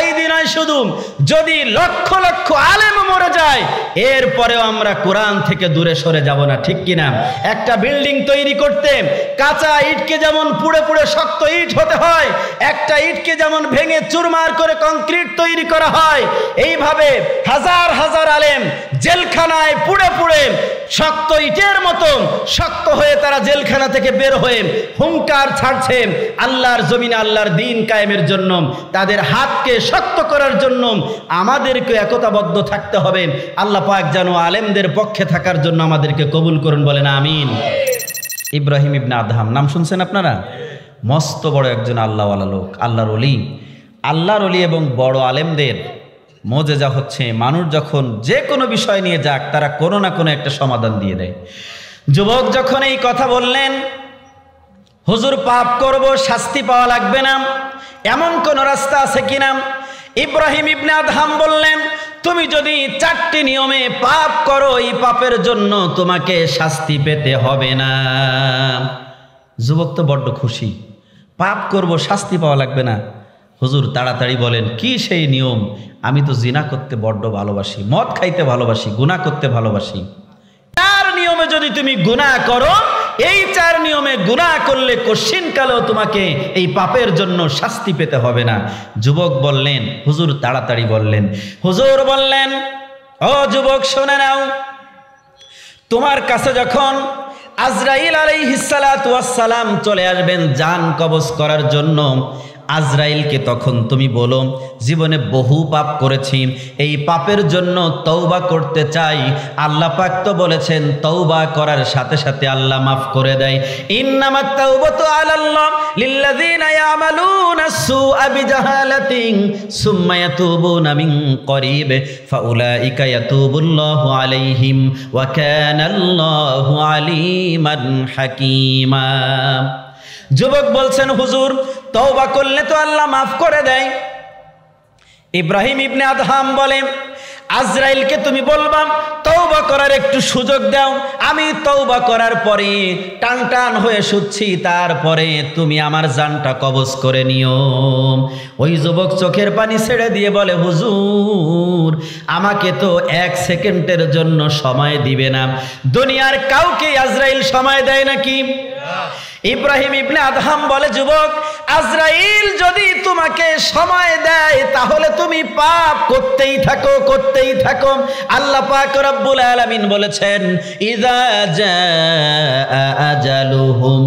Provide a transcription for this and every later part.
তাই নয়, শুধু যদি লক্ষ লক্ষ আলেম মরে যায় এরপরেও আমরা কোরআন থেকে দূরে সরে যাব না, ঠিক কিনা? একটা বিল্ডিং তৈরি করতে কাঁচা ইটকে যেমন পুড়ে পুড়ে শক্ত ইট হতে হয়, একটা ইটকে যেমন ভেঙে চুরমার করে কংক্রিট তৈরি করা হয়, এইভাবে হাজার হাজার আলেম জেলখানায় পুড়ে পুড়ে শক্ত ইটের মতো শক্ত হয়ে তারা জেলখানা থেকে বের হয়ে হুঙ্কার ছাড়ছে আল্লাহর জমিনে আল্লাহর দ্বীন কায়েমের জন্য, তাদের হাতকে শক্ত করার জন্য আমাদেরকে একতাবদ্ধ থাকতে হবে। আল্লাহ পাক যেন আলেমদের পক্ষে থাকার জন্য আমাদেরকে কবুল করুন, বলেন আমিন। ইব্রাহিম ইবনে আদহাম নাম শুনছেন আপনারা? মস্ত বড় একজন আল্লাহওয়ালা লোক, আল্লাহর ওলি। আল্লাহর ওলি এবং বড় আলেমদের মোজেজা হচ্ছে মানুষ যখন যে কোনো বিষয় নিয়ে যাক তারা কোনো না কোনো একটা সমাধান দিয়ে দেয়। যুবক যখন এই কথা বললেন, হুজুর পাপ করব শাস্তি পাওয়া লাগবে না, এমন কোন রাস্তা আছে কিনা? ইব্রাহিম ইবনে আদহাম বললেন, তুমি যদি 4টি নিয়মে পাপ করো এই পাপের জন্য তোমাকে শাস্তি পেতে হবে না। যুবক তো বড্ড খুশি, পাপ করব শাস্তি পাওয়া লাগবে না। হুজুর তাড়াতাড়ি বলেন কি সেই নিয়ম? আমি তো জিনা করতে বড্ড ভালোবাসি, মদ খাইতে ভালোবাসি, গুনাহ করতে ভালোবাসি। 4 নিয়মে যদি তুমি গুনাহ করো, এই 4 নিয়মে গুনাহ করলে কশিনকালেও তোমাকে এই পাপের জন্য শাস্তি পেতে হবে না। যুবক বললেন, হুজুর তাড়াতাড়ি বললেন। হুজুর বললেন, ও যুবক শুনে নাও, তোমার কাছে যখন আজরাইল আলাইহিস সালাতু ওয়াস সালাম চলে আসবেন জান কবজ করার জন্য, আজরাইলকে তখন তুমি বলো, জীবনে বহু পাপ করেছি, এই পাপের জন্য তওবা করতে চাই। আল্লাহ পাক তো বলেছেন তওবা করার সাথে সাথে আল্লাহ মাফ করে দেয়। ইন্নামাত তাওবাতু আলাল্লাহ লিল্লাযিনা ইয়ামালুনা সুআ বিজাহালাতিন সুম্মা ইয়াতুবুনা মিন করিব ফাউলাইকা ইয়াতুবুল্লাহু আলাইহিম ওয়া কানাল্লাহু আলিমান হাকীমা। যুবক বলছেন, হুজুর তওবা করলে তো আল্লাহ মাফ করে দেয়। ইব্রাহিম ইবনে আদহাম বলে, আজরাইলকে তুমি বলবা তওবা করার একটু সুযোগ দাও, আমি তওবা করার পরে টান টান হয়ে শুচ্ছি, তারপরে তুমি আমার জানটা কবজ করে নিও। ওই যুবক চোখের পানি ছেড়ে দিয়ে বলে, হুজুর আমাকে তো 1 সেকেন্ডের জন্য সময় দিবে না। দুনিয়ার কাউকে আজরাইল সময় দেয় নাকি? ইব্রাহিম ইবনে আদহাম বলে, যুবক আজরাইল যদি তোমাকে সময় দেয় তাহলে তুমি পাপ করতেই থাকো, করতেই থাকো। আল্লাহ পাক রব্বুল আলামিন বলেছেন, ইযা জাআ আজালুহুম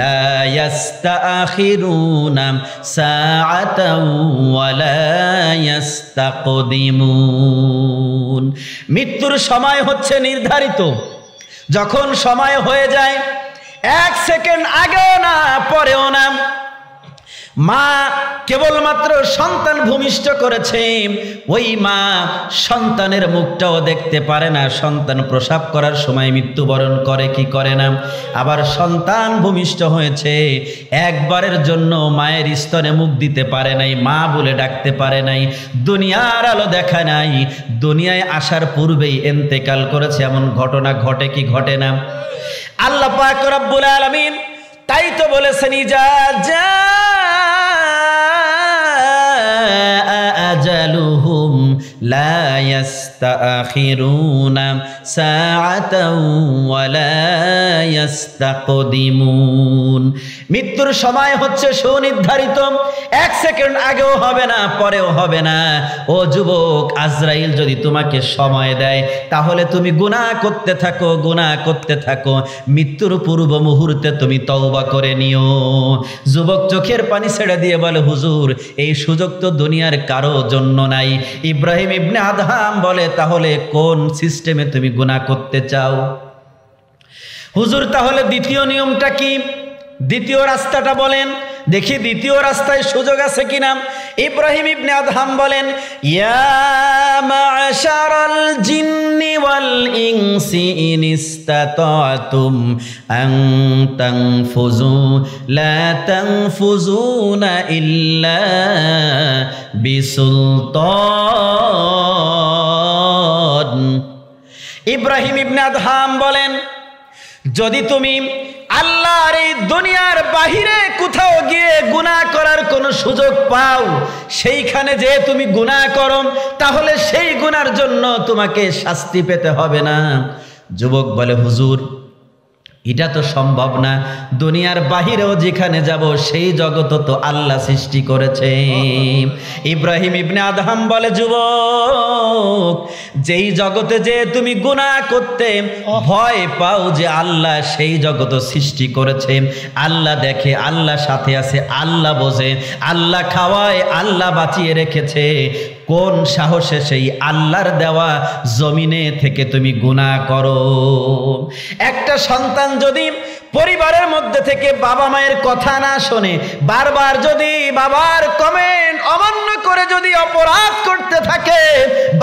লা ইস্তাখিরুনা সাআতাও ওয়া লা ইস্তাকদিমুন। মৃত্যুর সময় হচ্ছে নির্ধারিত, যখন সময় হয়ে যায় 1 সেকেন্ড আগেও না পরেও না। মা কেবলমাত্র সন্তান ভূমিষ্ঠ করেছে, ওই মা সন্তানের মুখটাও দেখতে পারে না। সন্তান প্রসব করার সময় মৃত্যুবরণ করে কি করে না? আবার সন্তান ভূমিষ্ঠ হয়েছে, একবারের জন্য মায়ের স্তনে মুখ দিতে পারে নাই, মা বলে ডাকতে পারে নাই, দুনিয়ার আলো দেখা নাই, দুনিয়ায় আসার পূর্বেই ইন্তেকাল করেছে। এমন ঘটনা ঘটে কি ঘটে না? আল্লাহ পাক রব্বুল আলামিন তাই তো বলেছেন, ইজা জাআ আজালুহুম লা ইস্তাখিরুনা সাআতাও ওয়া লা ইস্তাকদিমুন। মৃত্যুর সময় হচ্ছে সুনির্ধারিত, 1 সেকেন্ড আগেও হবে না পরেও হবে না। ও যুবক, আজরাইল যদি তোমাকে সময় দেয় তাহলে তুমি গুনাহ করতে থাকো, গুনাহ করতে থাকো, মৃত্যুর পূর্ব মুহূর্তে তুমি তওবা করে নিও। যুবক চোখের পানি ছেড়ে দিয়ে বলে, হুজুর এই সুযোগ তো দুনিয়ার কারো জন্য নাই। ইব্রাহিম ইবনে আদহাম বলে, তাহলে কোন সিস্টেমে তুমি গুনাহ করতে চাও? হুজুর তাহলে দ্বিতীয় নিয়মটা কি? দ্বিতীয় রাস্তাটা বলেন দেখি, দ্বিতীয় রাস্তায় সুযোগ আছে কিনা? ইব্রাহিম ইবনে আদহাম বলেন, ইয়া মা'শারাল জিন্নি ওয়াল ইনসি ইন ইসতাতা'তুম আন তানফুযু লা তানফুযুনা ইল্লা বিসুলতান। ইব্রাহিম ইবনে আদহাম বলেন, যদি তুমি আল্লাহর এই দুনিয়ার বাহিরে কোথাও গিয়ে গুনাহ করার কোনো সুযোগ পাও, সেইখানে যে তুমি গুনাহ করো, তাহলে সেই গুনার জন্য তোমাকে শাস্তি পেতে হবে না। যুবক বলে, হুজুর এটা তো সম্ভব না, দুনিয়ার বাহিরেও যেখানে যাব সেই জগৎ তো আল্লাহ সৃষ্টি করেছে। ইব্রাহিম ইবনে আদহাম বলে, যুবক যেই জগতে যে তুমি গুনাহ করতে ভয় পাও যে আল্লাহ সেই জগৎ সৃষ্টি করেছে, আল্লাহ দেখে, আল্লাহ সাথে আছে, আল্লাহ বোঝে, আল্লাহ খাওয়ায়, আল্লাহ বাঁচিয়ে রেখেছে, কোন সাহসে সেই আল্লাহর দেওয়া জমিনে থেকে তুমি গুনাহ করো? একটা সন্তান যদি পরিবারের মধ্যে থেকে বাবা মায়ের কথা না শোনে, বারবার যদি বাবার কমেন্ট অমান্য করে যদি অপরাধ করতে থাকে,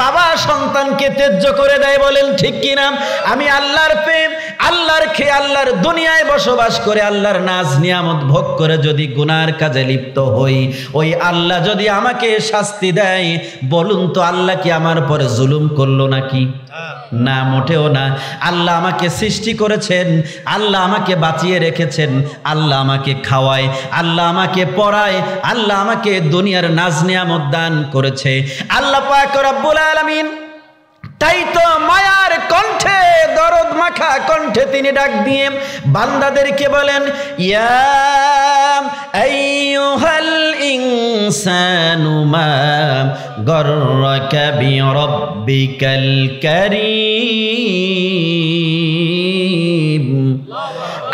বাবা সন্তানকে ত্যায্য করে দেয়, বলেন ঠিক কিনা? আমি আল্লাহর প্রেম, আল্লাহর খেয়ে, আল্লাহর দুনিয়ায় বসবাস করে, আল্লাহর নাজ নিয়ামত ভোগ করে যদি গুনার কাজে লিপ্ত হই, ওই আল্লাহ যদি আমাকে শাস্তি দেয়, বলুন তো আল্লাহ কি আমার পরে জুলুম করলো নাকি? না, মোটেও না। আল্লাহ আমাকে সৃষ্টি করেছেন, আল্লাহ আমাকে বাঁচিয়ে রেখেছেন, আল্লাহ আমাকে খাওয়ায়, আল্লাহ আমাকে পড়ায়, আল্লাহ আমাকে দুনিয়ার নাজ নিয়ামত দান করেছে আল্লাহ পাক রব্বুল আলামিন। তাই তো মায়ার কণ্ঠে, দরদ মাখা কণ্ঠে তিনি ডাক দিয়ে বান্দাদেরকে বলেন, ইয়া আইয়ুহাল ইনসানু মা গররাকা বিরাব্বিকাল কারীম।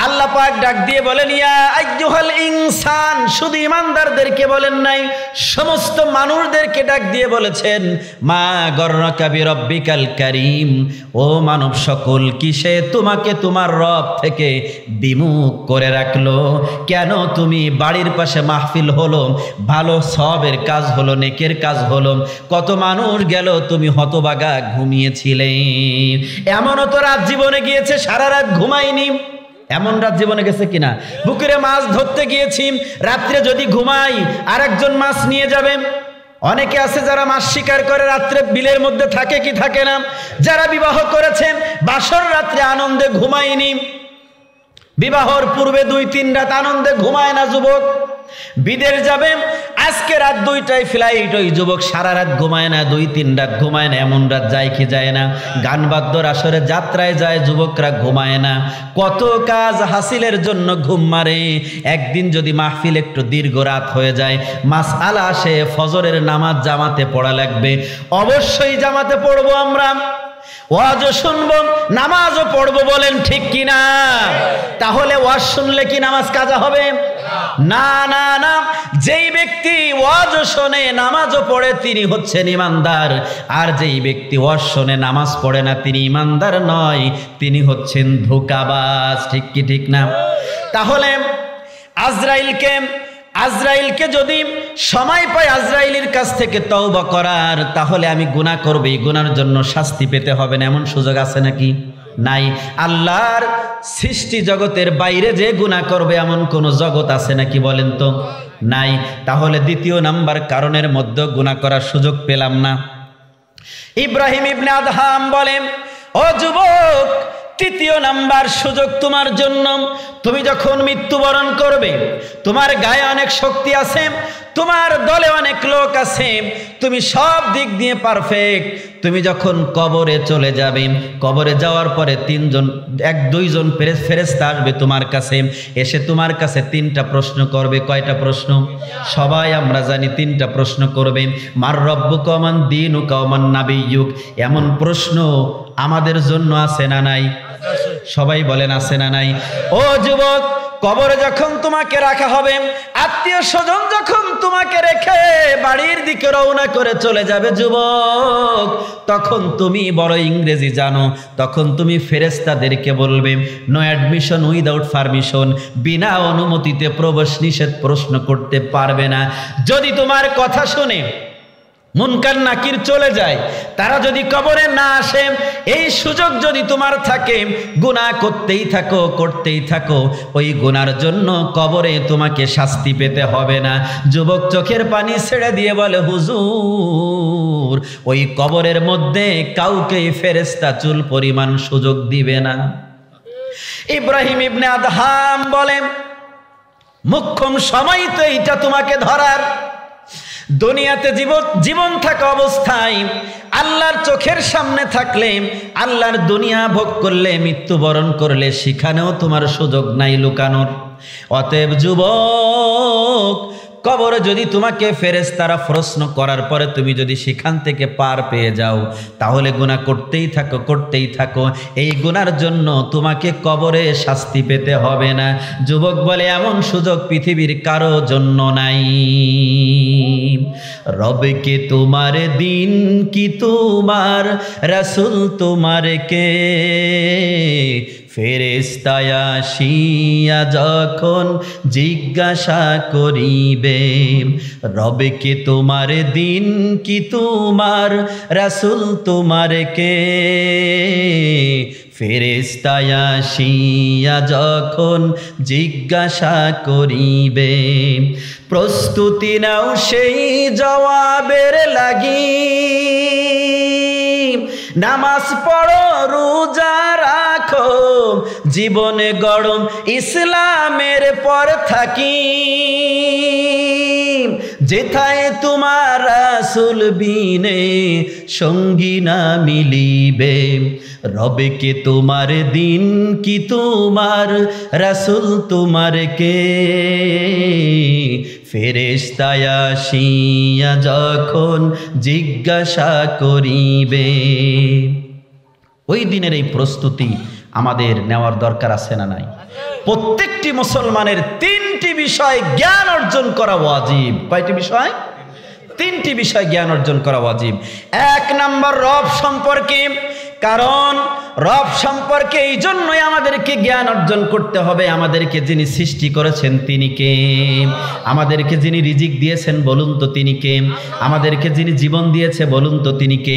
আল্লাহ পাক ডাক দিয়ে বলেন, ইয়া আইয়ুহাল ইনসান, শুধু ইমানদারদেরকে বলেন নাই, সমস্ত মানুষদেরকে ডাক দিয়ে বলেছেন, মা গররাকা বিরাব্বিকাল কারীম, ও মানব সকল, কিসে তোমাকে তোমার রব থেকে বিমুখ করে রাখলো? কেন তুমি বাড়ির পাশে মাহফিল হলো, ভালো সওয়াবের কাজ হলো, নেকের কাজ হলো, কত মানুষ গেল, তুমি হতবাগা ঘুমিয়েছিলে। এমনও তো রাত জীবনে গিয়েছে সারা রাত ঘুমাইনি, এমন রাত জীবনে গেছে কিনা? পুকুরে মাছ ধরতে গিয়েছি, রাত্রে যদি ঘুমাই আর একজন মাছ নিয়ে যাবে। অনেকে আছে যারা মাছ শিকার করে রাত্রে বিলের মধ্যে থাকে কি থাকে না। যারা বিবাহ করেছেন বাসর রাত্রে আনন্দে ঘুমায়নি, বিবাহর পূর্বে 2-3 রাত আনন্দে ঘুমায় না যুবক। বিদেশ যাবে, আজকে রাত 2টায় ফ্লাইট, ওই যুবক সারা রাত ঘুমায় না, 2-3 রাত ঘুমায় না। এমন রাত যায় কি যায় না? গান বাদ্যর আসরে যাত্রায় যায়, যুবকরা ঘুমায় না। কত কাজ হাসিলের জন্য ঘুম মারে। একদিন যদি মাহফিল একটু দীর্ঘ রাত হয়ে যায়, মাসআলা আসে, ফজরের নামাজ জামাতে পড়া লাগবে, অবশ্যই জামাতে পড়বো আমরা, ওয়াজও শুনবো, নামাজও পড়বো, বলেন ঠিক কিনা? তাহলে ওয়াজ শুনলে কি নামাজ কাজা হবে? না না না, যেই ব্যক্তি ওয়াজও শোনে নামাজও পড়ে তিনি হচ্ছেন ইমানদার, আর যেই ব্যক্তি ওয়াজ শোনে নামাজ পড়ে না তিনি ইমানদার নয়, তিনি হচ্ছেন ধোঁকাবাজ। ঠিক কি ঠিক না? তাহলে আজরাইলকে যদি সময় পায় আজরাইলের কাছ থেকে তওবা করার, তাহলে আমি গুনাহ করব, এই গুনার জন্য শাস্তি পেতে হবে না, এমন সুযোগ আছে নাকি? নাই। আল্লাহর সৃষ্টি জগতের বাইরে যে গুনাহ করবে এমন কোন জগৎ আছে নাকি বলেন তো? নাই। তাহলে দ্বিতীয় নাম্বার কারণের মধ্যে গুনাহ করার সুযোগ পেলাম না। ইব্রাহিম ইবনে আদহাম বলেন, ও যুবক, তৃতীয় নাম্বার সুযোগ তোমার জন্য। তুমি যখন মৃত্যুবরণ করবে, তোমার গায়ে অনেক শক্তি আছে, তোমার দলে অনেক লোক আছে, তুমি সব দিক দিয়ে পারফেক্ট। তুমি যখন কবরে চলে যাবে, কবরে যাওয়ার পরে 1-2 ফেরেশতা আসবে তোমার কাছে, এসে তোমার কাছে 3টা প্রশ্ন করবে। কয়টা প্রশ্ন? সবাই আমরা জানি 3টা প্রশ্ন করবে। মার রব্বুকা মান দীনুকা মান নাবিয়্যুক, এমন প্রশ্ন আমাদের জন্য আছে না নাই? সবাই বলেন আছে না নাই? ও যুবক, কবরে যখন তোমাকে রাখা হবে, আত্মীয় স্বজন যখন তোমাকে রেখে বাড়ির দিকে রওনা করে চলে যাবে যুবক, তখন তুমি বড় ইংরেজি জানো, তখন তুমি ফেরেশতাদেরকে বলবে, নো অ্যাডমিশন উইদাউট পারমিশন, বিনা অনুমতিতে প্রবেশ নিষেধ প্রশ্ন করতে পারবে না। যদি তোমার কথা শুনে মুনকার নাকির চলে যায়, তারা যদি কবরে না আসে, এই সুযোগ যদি তোমার থাকে, গুনাহ করতেই থাকো, ওই গুনার জন্য কবরে তোমাকে শাস্তি পেতে হবে না। যুবক চোখের পানি ছেড়ে দিয়ে বলে, হুজুর, ওই কবরের মধ্যে কাউকে ফেরেশতা চুল পরিমাণ সুযোগ দিবে না। ইব্রাহিম ইবনে আদহাম বলেন, মোক্ষম সময় তো এইটা তোমাকে ধরার। দুনিয়াতে জীবন থাকা অবস্থায় আল্লাহর চোখের সামনে থাকলে, আল্লাহর দুনিয়া ভোগ করলে, মৃত্যুবরণ করলে সেখানেও তোমার সুযোগ নাই লুকানোর। অতএব যুবক, কবরে যদি তোমাকে ফেরেশতারা প্রশ্ন করার পরে তুমি যদি সেখান থেকে পার পেয়ে যাও, তাহলে গুনাহ করতেই থাকো। এই গুনার জন্য তোমাকে কবরে শাস্তি পেতে হবে না। যুবক বলে, এমন সুযোগ পৃথিবীর কারো জন্য নাই। রবকে তোমার দিন কি তোমার রাসূল তোমার কে, ফেরেশতায় আসিয়া যখন জিজ্ঞাসা করিবে, রবকে তোমার দিন কি তোমার রাসূল তোমার কে, ফেরেশতায় আসিয়া যখন জিজ্ঞাসা করিবে, প্রস্তুতি নাও সেই জবাবের লাগি, নামাজ পড়ো রোজা রাখো, জীবনে গড়ম ইসলামের পর থাকি, যেথায় তোমার রাসূল বিনে সঙ্গী না মিলিবে, রবকে তোমার দিন কি তোমার রাসূল তোমার কে, ফেরেশতায় আসিয়া যখন জিজ্ঞাসা করিবে। ওই দিনের এই প্রস্তুতি আমাদের নেওয়ার দরকার আছে না নাই? প্রত্যেকটি মুসলমানের 3টি বিষয় জ্ঞান অর্জন করা ওয়াজিব। কয়টি বিষয়? 3টি বিষয় জ্ঞান অর্জন করা ওয়াজিব। 1 নাম্বার রব সম্পর্কে, কারণ রব সম্পর্কে এই জন্যই আমাদেরকে জ্ঞান অর্জন করতে হবে। আমাদেরকে যিনি সৃষ্টি করেছেন তিনি কে? আমাদেরকে যিনি রিজিক দিয়েছেন বলুন তো তিনি কে? আমাদেরকে যিনি জীবন দিয়েছে বলুন তো তিনি কে?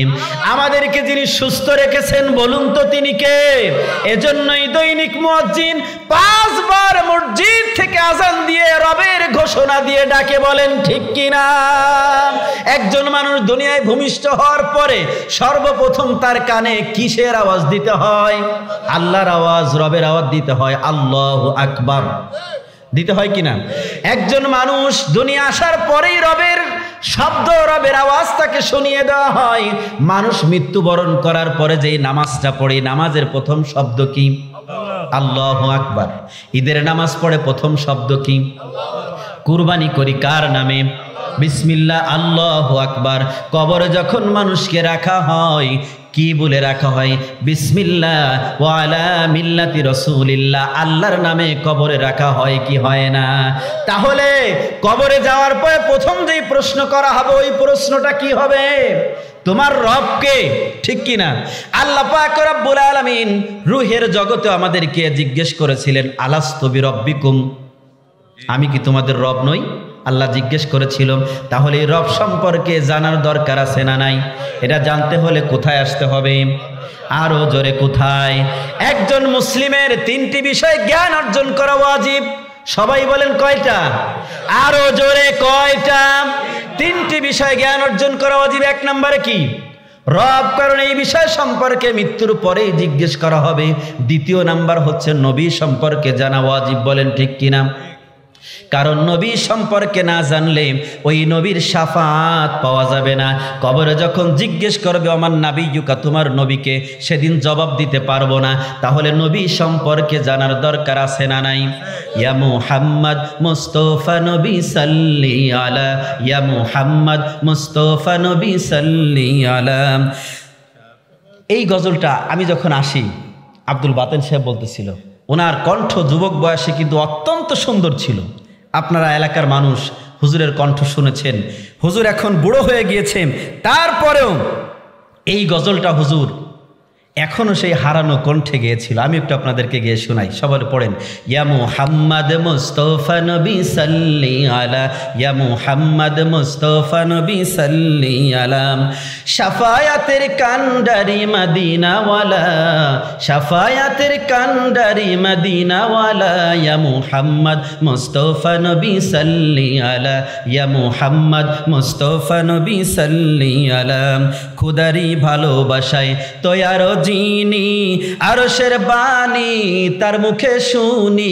আমাদেরকে যিনি সুস্থ রেখেছেন বলুন তো তিনি কে? এজন্যই দৈনিক মুয়াজ্জিন 5 বার মসজিদ থেকে আজান দিয়ে রবের ঘোষণা দিয়ে ডাকে, বলেন ঠিক কিনা? একজন মানুষ দুনিয়ায় ভূমিষ্ঠ হওয়ার পরে সর্বপ্রথম তার কানে কিসের আওয়াজ দিতে হয়? আল্লাহর আওয়াজ, রবের আওয়াজ দিতে হয়, আল্লাহু আকবার দিতে হয় কিনা? একজন মানুষ দুনিয়া আসার পরেই রবের শব্দ, রবের আওয়াজ তাকে শুনিয়ে দেওয়া হয়। মানুষ মৃত্যুবরণ করার পরে যেই নামাজটা পড়ে, নামাজের প্রথম শব্দ কি? আল্লাহু আকবার। ঈদের নামাজ পড়ে প্রথম শব্দ কি? কুরবানি করি কার নামে? বিসমিল্লাহ, আল্লাহু আকবার। কবরে যখন মানুষকে রাখা হয় কি বলে রাখা হয়? বিসমিল্লাহ ওয়া আলা মিল্লাতি রাসূলিল্লাহ, আল্লাহর নামে কবরে রাখা হয় কি হয় না? তাহলে কবরে যাওয়ার পরে প্রথম যেই প্রশ্ন করা হবে ওই প্রশ্নটা কি হবে? তোমার রব কে? ঠিক কিনা? আল্লাহ পাক রব্বুল আলামিন রূহের জগতে আমাদেরকে জিজ্ঞেস করেছিলেন, আলাস্তু বিরব্বিকুম, আমি কি তোমাদের রব নই? আল্লাহ জিজ্ঞেস করেছিল। তাহলে এই রব সম্পর্কে জানার দরকার আছে না নাই? এটা জানতে হলে কোথায় আসতে হবে? আরো জোরে কোথায়? একজন মুসলিমের 3টি বিষয় জ্ঞান অর্জন করা ওয়াজিব। সবাই বলেন কয়টা? আরো জোরে কয়টা? 3টি বিষয় জ্ঞান অর্জন করা ওয়াজিব। 1 নম্বরে কি? রব, কারণ এই বিষয় সম্পর্কে মৃত্যুর পরেই জিজ্ঞেস করা হবে। 2 নাম্বার হচ্ছে নবী সম্পর্কে জানা ওয়াজিব। বলেন ঠিক কিনা? কারণ নবী সম্পর্কে না জানলে ওই নবীর শাফাত পাওয়া যাবে না। কবরে যখন জিজ্ঞেস করবে আমার নাবিয়ুকা, তোমার নবীকে, সেদিন জবাব দিতে পারবো না। তাহলে নবী সম্পর্কে জানার দরকার আছে না নাই? ইয়া মুহাম্মদ মুস্তাফা নবী সাল্লি আলা, ইয়া মুহাম্মদ মুস্তাফা নবী সাল্লি আলা। এই গজলটা আমি যখন আসি, আব্দুল বাতেন সাহেব বলতেছিল, ওনার কণ্ঠ যুবক বয়সে কিন্তু অত্যন্ত সুন্দর ছিল। আপনারা এলাকার মানুষ হুজুরের কণ্ঠ শুনেছেন। হুজুর এখন বুড়ো হয়ে গিয়েছেন, তারপরেও এই গজলটা হুজুর এখনো সেই হারানো কণ্ঠে গিয়েছিল। আমি একটু আপনাদেরকে গিয়ে শোনাই, সবাই পড়েন। ইয়া মুহাম্মদ মুস্তাফা নবী সাল্লি আলা, ইয়া মুহাম্মদ মুস্তাফা নবী সাল্লি আলা, শাফায়াতের কান্ডারি মদিনাওয়ালা, শাফায়াতের কান্ডারি মদিনাওয়ালা, ইয়া মুহাম্মদ মুস্তাফা নবী সাল্লি আলা, ইয়া মুহাম্মদ মুস্তাফা নবী সাল্লি আলা। খুদারি ভালোবাসায় তৈয়ার জিনি আরশের বাণী তার মুখে শুনি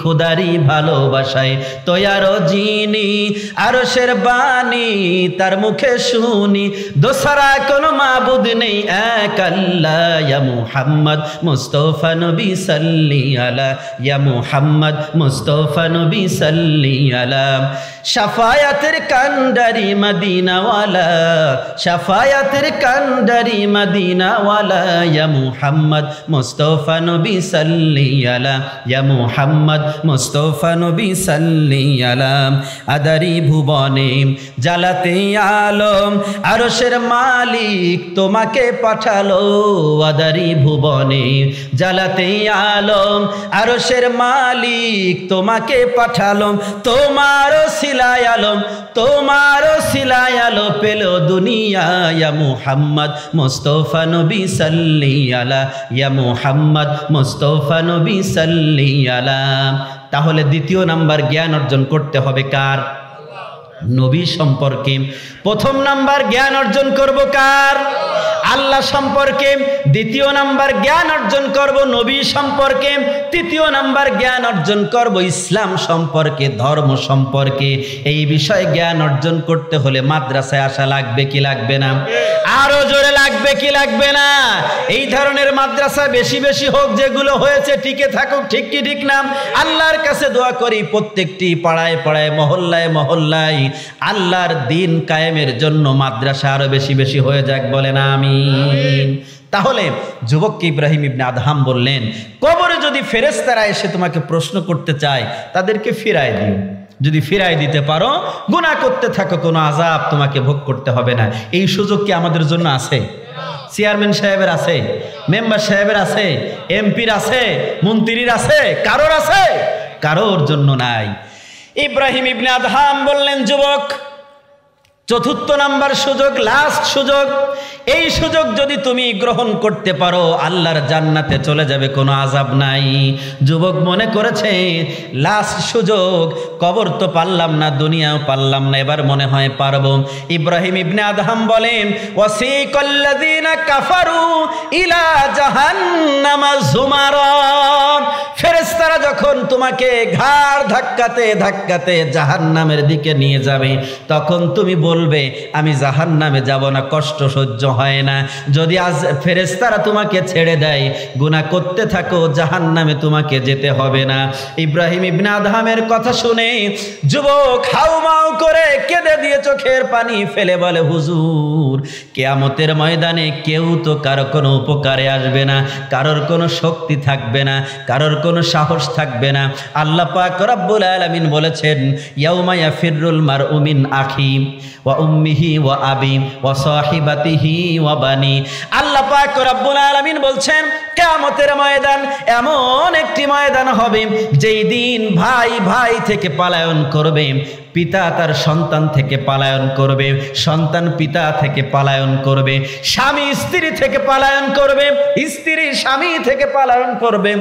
খোদারি ভালোবাসায় তৈয়ারো জিনি আরশের বাণী তার মুখে শুনি দোসরা কোনো মাবুদ নেই এক আল্লাহ ইয়া মুহাম্মদ মুস্তাফা নবী সাল্লি আলা ইয়া মুহাম্মদ মুস্তাফা নবী সাল্লি আলা শাফায়াতের কান্ডারি মদিনাওয়ালা শাফায়াতের কান্ডারি মদিনাওয়ালা ইয়া মুহাম্মদ মুস্তাফা নবী সাল্লি আলা ইয়া মুহাম্মদ মুস্তাফা নবী সাল্লি আলা আদারি ভুবনে জালাতে আলম আরশের মালিক তোমাকে পাঠালো আদারি ভুবনে জালাতে আলম আরশের মালিক তোমাকে পাঠালো তোমারও সিলায় আলম তোমারও সিলায় আলো পেল দুনিয়া ইয়া মুহাম্মদ মুস্তাফা নবী সাল্লি আলা ইয়া মুহাম্মদ মুস্তাফা নবী সাল্লি আলা। তাহলে দ্বিতীয় নাম্বার জ্ঞান অর্জন করতে হবে কার? নবী সম্পর্কে। প্রথম নাম্বার জ্ঞান অর্জন করব কার? আল্লাহ সম্পর্কে। দ্বিতীয় নাম্বার জ্ঞান অর্জন করব নবী সম্পর্কে। তৃতীয় নাম্বার জ্ঞান অর্জন করব ইসলাম সম্পর্কে, ধর্ম সম্পর্কে। এই বিষয়ে জ্ঞান অর্জন করতে হলে মাদ্রাসায় আসা লাগবে কি লাগবে না? আরো জোরে লাগবে কি লাগবে না? এই ধরনের মাদ্রাসা বেশি বেশি হোক, যেগুলো হয়েছে টিকে থাকুক, ঠিক কি ঠিক না? আল্লাহর কাছে দোয়া করি প্রত্যেকটি পাড়ায় পাড়ায় মহল্লায় মহল্লায় আল্লাহর দিন কায়েমের জন্য মাদ্রাসা আরো বেশি বেশি হয়ে যাক, বলেন আমিন। তাহলে যুবককে ইব্রাহিম ইবনে আদহাম বললেন, কবরে যদি ফেরেশতারা এসে তোমাকে প্রশ্ন করতে চায় তাদেরকে ফিরায় দিও। যদি ফিরাই দিতে পারো, গুনাহ করতে থাকো, কোনো আযাব তোমাকে ভোগ করতে হবে না। এই সুযোগ কি আমাদের জন্য আছে? চেয়ারম্যান সাহেবের আছে, মেম্বার সাহেবের আছে, এমপির আছে, মন্ত্রীর আছে, কারোর আছে? কারোর জন্য নাই। ইব্রাহিম ইবনে আদহাম বললেন, যুবক, চতুর্থ নাম্বার সুযোগ, লাস্ট সুযোগ, এই সুযোগ যদি তুমি গ্রহণ করতে পারো আল্লাহর জান্নাতে চলে যাবে, কোনো আযাব নাই। যুবক মনে করেছে লাস্ট সুযোগ, কবর তো পারলাম না, দুনিয়াও পারলাম না, এবার মনে হয় পারবো। ইব্রাহিম ইবনে আদহাম বলেন, ওয়াসিকাল্লাযীনা কাফারু ইলা জাহান্নামা যুমারা, ফেরেশতারা যখন তোমাকে ঘাড় ধাক্কাতে ধাক্কাতে জাহান্নামের দিকে নিয়ে যাবে, তখন তুমি বলবে আমি জাহান্নামে যাব না, কষ্ট সহ্য হয় না। যদি আজ ফেরেশতারা তোমাকে ছেড়ে দেয়, গুনাহ করতে থাকো, জাহান্নামে তোমাকে যেতে হবে না। ইব্রাহিম ইবনে আদহামের কথা শুনে যুবক হাউমাউ করে কেঁদে দিয়ে চোখের পানি ফেলে বলে, হুজুর, কিয়ামতের ময়দানে কেউ তো কারো কোনো উপকারে আসবে না, কারোর কোনো শক্তি থাকবে না, কারোর কোনো সাহস থাকবে না। আল্লাহ পাক রব্বুল আলামিন বলেছেন, ইয়াউমা ইয়াফিরুল মারউ মিন আখি ওয়া উম্মিহি ওয়া আবি ওয়া সাহিবাতিহি ওয়া বানি। আল্লাহ পাক রব্বুল আলামিন বলছেন, কিয়ামতের ময়দান এমন একটি ময়দান হবে যেই দিন ভাই ভাই থেকে পলায়ন করবে, পিতা তার সন্তান থেকে পলায়ন করবে, সন্তান পিতা থেকে পলায়ন করবে, স্বামী স্ত্রী থেকে পলায়ন করবে, স্ত্রী স্বামী থেকে পলায়ন করবে।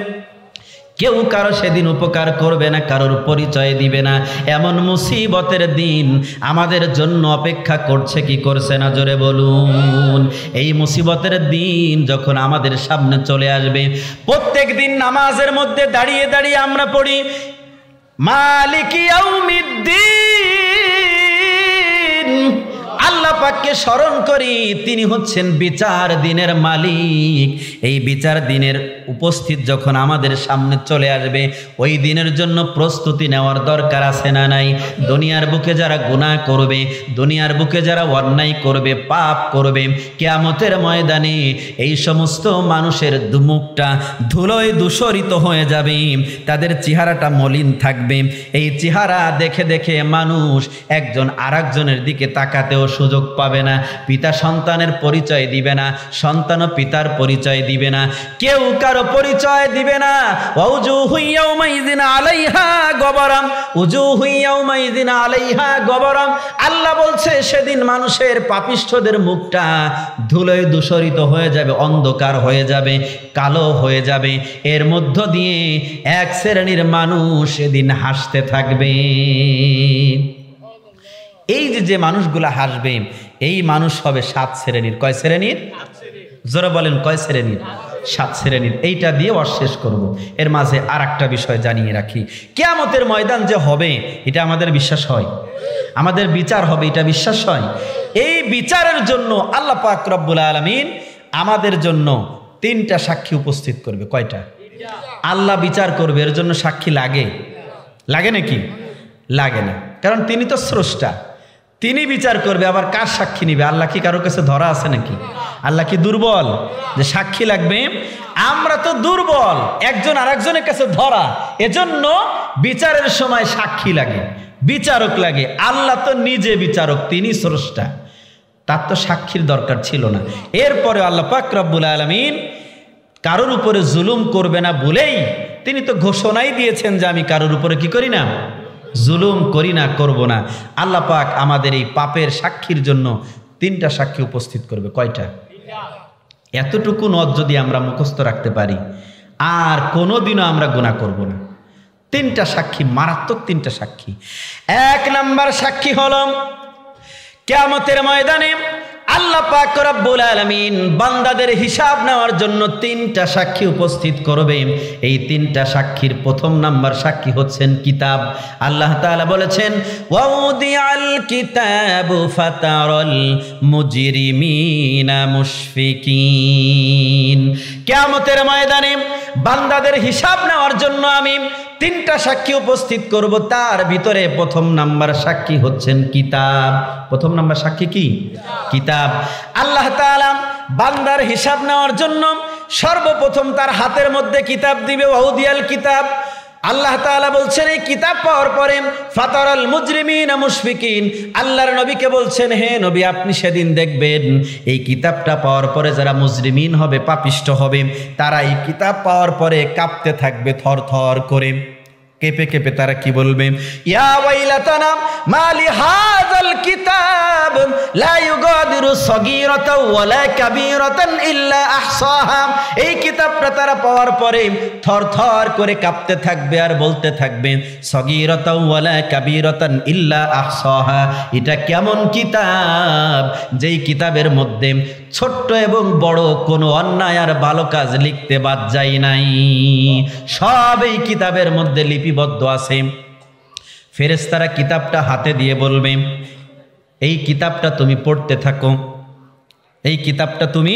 কেউ কারো সেদিন উপকার করবে না, কারোর পরিচয় দিবে না। এমন মুসিবতের দিন আমাদের জন্য অপেক্ষা করছে কি করছে না, জোরে বলুন। এই মুসিবতের দিন যখন আমাদের সামনে চলে আসবে, প্রত্যেক দিন নামাজের মধ্যে দাঁড়িয়ে দাঁড়িয়ে আমরা পড়ি, মালিকি ইয়াউমিদ্দিন, আল্লাহ পাককে স্মরণ করি, তিনি হচ্ছেন বিচার দিনের মালিক। এই বিচার দিনের উপস্থিত যখন আমাদের সামনে চলে আসবে, ওই দিনের জন্য প্রস্তুতি নেওয়ার দরকার আছে না নাই? দুনিয়ার বুকে যারা গুনাহ করবে, দুনিয়ার বুকে যারা অন্যায় করবে, পাপ করবে, কিয়ামতের ময়দানে এই সমস্ত মানুষের মুখটা ধুলোয় দূষরিত হয়ে যাবে, তাদের চেহারাটা মলিন থাকবে। এই চেহারা দেখে দেখে মানুষ একজন আরেকজনের দিকে তাকাতেও সুযোগ পাবে না, পিতা সন্তানের পরিচয় দিবে না, সন্তানও পিতার পরিচয় দিবে না, কেউ কারো পরিচয় দিবে না। ওয়াজুহু ইয়াউমাইযিন আলাইহা গবরাম, ওয়াজুহু ইয়াউমাইযিন আলাইহা গবরাম। আল্লাহ বলছে সেদিন মানুষের পাপিষ্ঠদের মুখটা ধুলোয় দূষরিত হয়ে যাবে, অন্ধকার হয়ে যাবে, কালো হয়ে যাবে। এর মধ্য দিয়ে এক শ্রেণীর মানুষ সেদিন হাসতে থাকবে। এই যে মানুষগুলা হাসবে, এই মানুষ হবে 7 শ্রেণীর। কয় শ্রেণীর? জোরে বলেন কয় শ্রেণীর? 7 শ্রেণীর। এইটা দিয়ে শেষ করব। এর মাঝে আর একটা বিষয় জানিয়ে রাখি, কিয়ামতের ময়দান যে হবে এটা আমাদের বিশ্বাস হয়? আমাদের বিচার হবে এটা বিশ্বাস হয়? এই বিচারের জন্য আল্লাহ পাক রব্বুল আলামিন আমাদের জন্য 3টা সাক্ষী উপস্থিত করবে। কয়টা? আল্লাহ বিচার করবে, এর জন্য সাক্ষী লাগে? লাগে নাকি? লাগে না, কারণ তিনি তো স্রষ্টা, তিনি বিচার করবে। আবার কার সাক্ষী নিবে? আল্লাহ কি কারোর কাছে ধরা আছে নাকি? আল্লাহ কি দুর্বল যে সাক্ষী লাগবে? আমরা তো দুর্বল, একজন আরেকজনের কাছে ধরা। এজন্য বিচারের সময় সাক্ষী লাগে, বিচারক লাগে। আল্লাহ তো নিজে বিচারক, তিনি স্রষ্টা, তার তো সাক্ষীর দরকার ছিল না। এরপরে আল্লাহ পাক রব্বুল আলামিন কারোর উপরে জুলুম করবে না বলেই তিনি তো ঘোষণাই দিয়েছেন যে আমি কারোর উপরে কি করি না? জুলুম করি না, করব না। আল্লাহ পাক আমাদের এই পাপের সাক্ষীর জন্য 3টা সাক্ষী উপস্থিত করবে। কয়টা? এতটুকু নদ যদি আমরা মুখস্থ রাখতে পারি, আর কোনোদিনও আমরা গুনাহ করব না। 3টা সাক্ষী, মারাত্মক 3টা সাক্ষী। 1 নাম্বার সাক্ষী হলো কিয়ামতের ময়দানে আল্লাহ পাক রব্বুল আলামিন বান্দাদের হিসাব নেওয়ার জন্য 3টা সাক্ষী উপস্থিত করবে। এই 3টা সাক্ষীর প্রথম নাম্বার সাক্ষী হচ্ছেন কিতাব। আল্লাহ তাআলা বলেছেন, ওয়াউদিআল কিতাবু ফাতারাল মুজরিমিনা মুশফিকিন। কিয়ামতের ময়দানে বান্দাদের হিসাব নেওয়ার জন্য আমি 3টা সাক্ষী উপস্থিত করব। তার ভিতরে প্রথম নাম্বার সাক্ষী হচ্ছেন কিতাব। প্রথম নাম্বার সাক্ষী কি? কিতাব। আল্লাহ তাআলা বান্দার হিসাব নেওয়ার জন্য সর্বপ্রথম তার হাতের মধ্যে কিতাব দিবে। ওয়াউদিয়াল কিতাব। আল্লাহ তাআলা বলছেন এই কিতাব পাওয়ার পরে ফাতারাল মুজরিমিনা মুশফিকিন, আল্লাহর নবীকে বলছেন, হে নবী আপনি সেদিন দেখবেন এই কিতাবটা পাওয়ার পরে যারা মুজরিমিন হবে, পাপিষ্ঠ হবে, তারা এই কিতাব পাওয়ার পরে কাঁপতে থাকবে, থরথর করে কেঁপে কেঁপে তারা কি বলবে? ইয়া ওয়াইলাতানা মালি হাযাল কিতাব লা ইউগাদিরু সগীরাতাও ওয়ালা কাবীরাতান ইল্লা আহসাহা। এই কিতাবটা তারা পাওয়ার পরে থরথর করে কাঁপতে থাকবে আর বলতে থাকবে, সগীরাতাও ওয়ালা কাবীরাতান ইল্লা আহসাহা। এটা কেমন কিতাব যেই কিতাবের মধ্যে ছোট্ট এবং বড় কোনো অন্যায় আর ভালো কাজ লিখতে বাদ যায় নাই, সব এই কিতাবের মধ্যে লিপিবদ্ধ আছে। ফেরেশতারা কিতাবটা হাতে দিয়ে বলবে, এই কিতাবটা তুমি পড়তে থাকো, এই কিতাবটা তুমি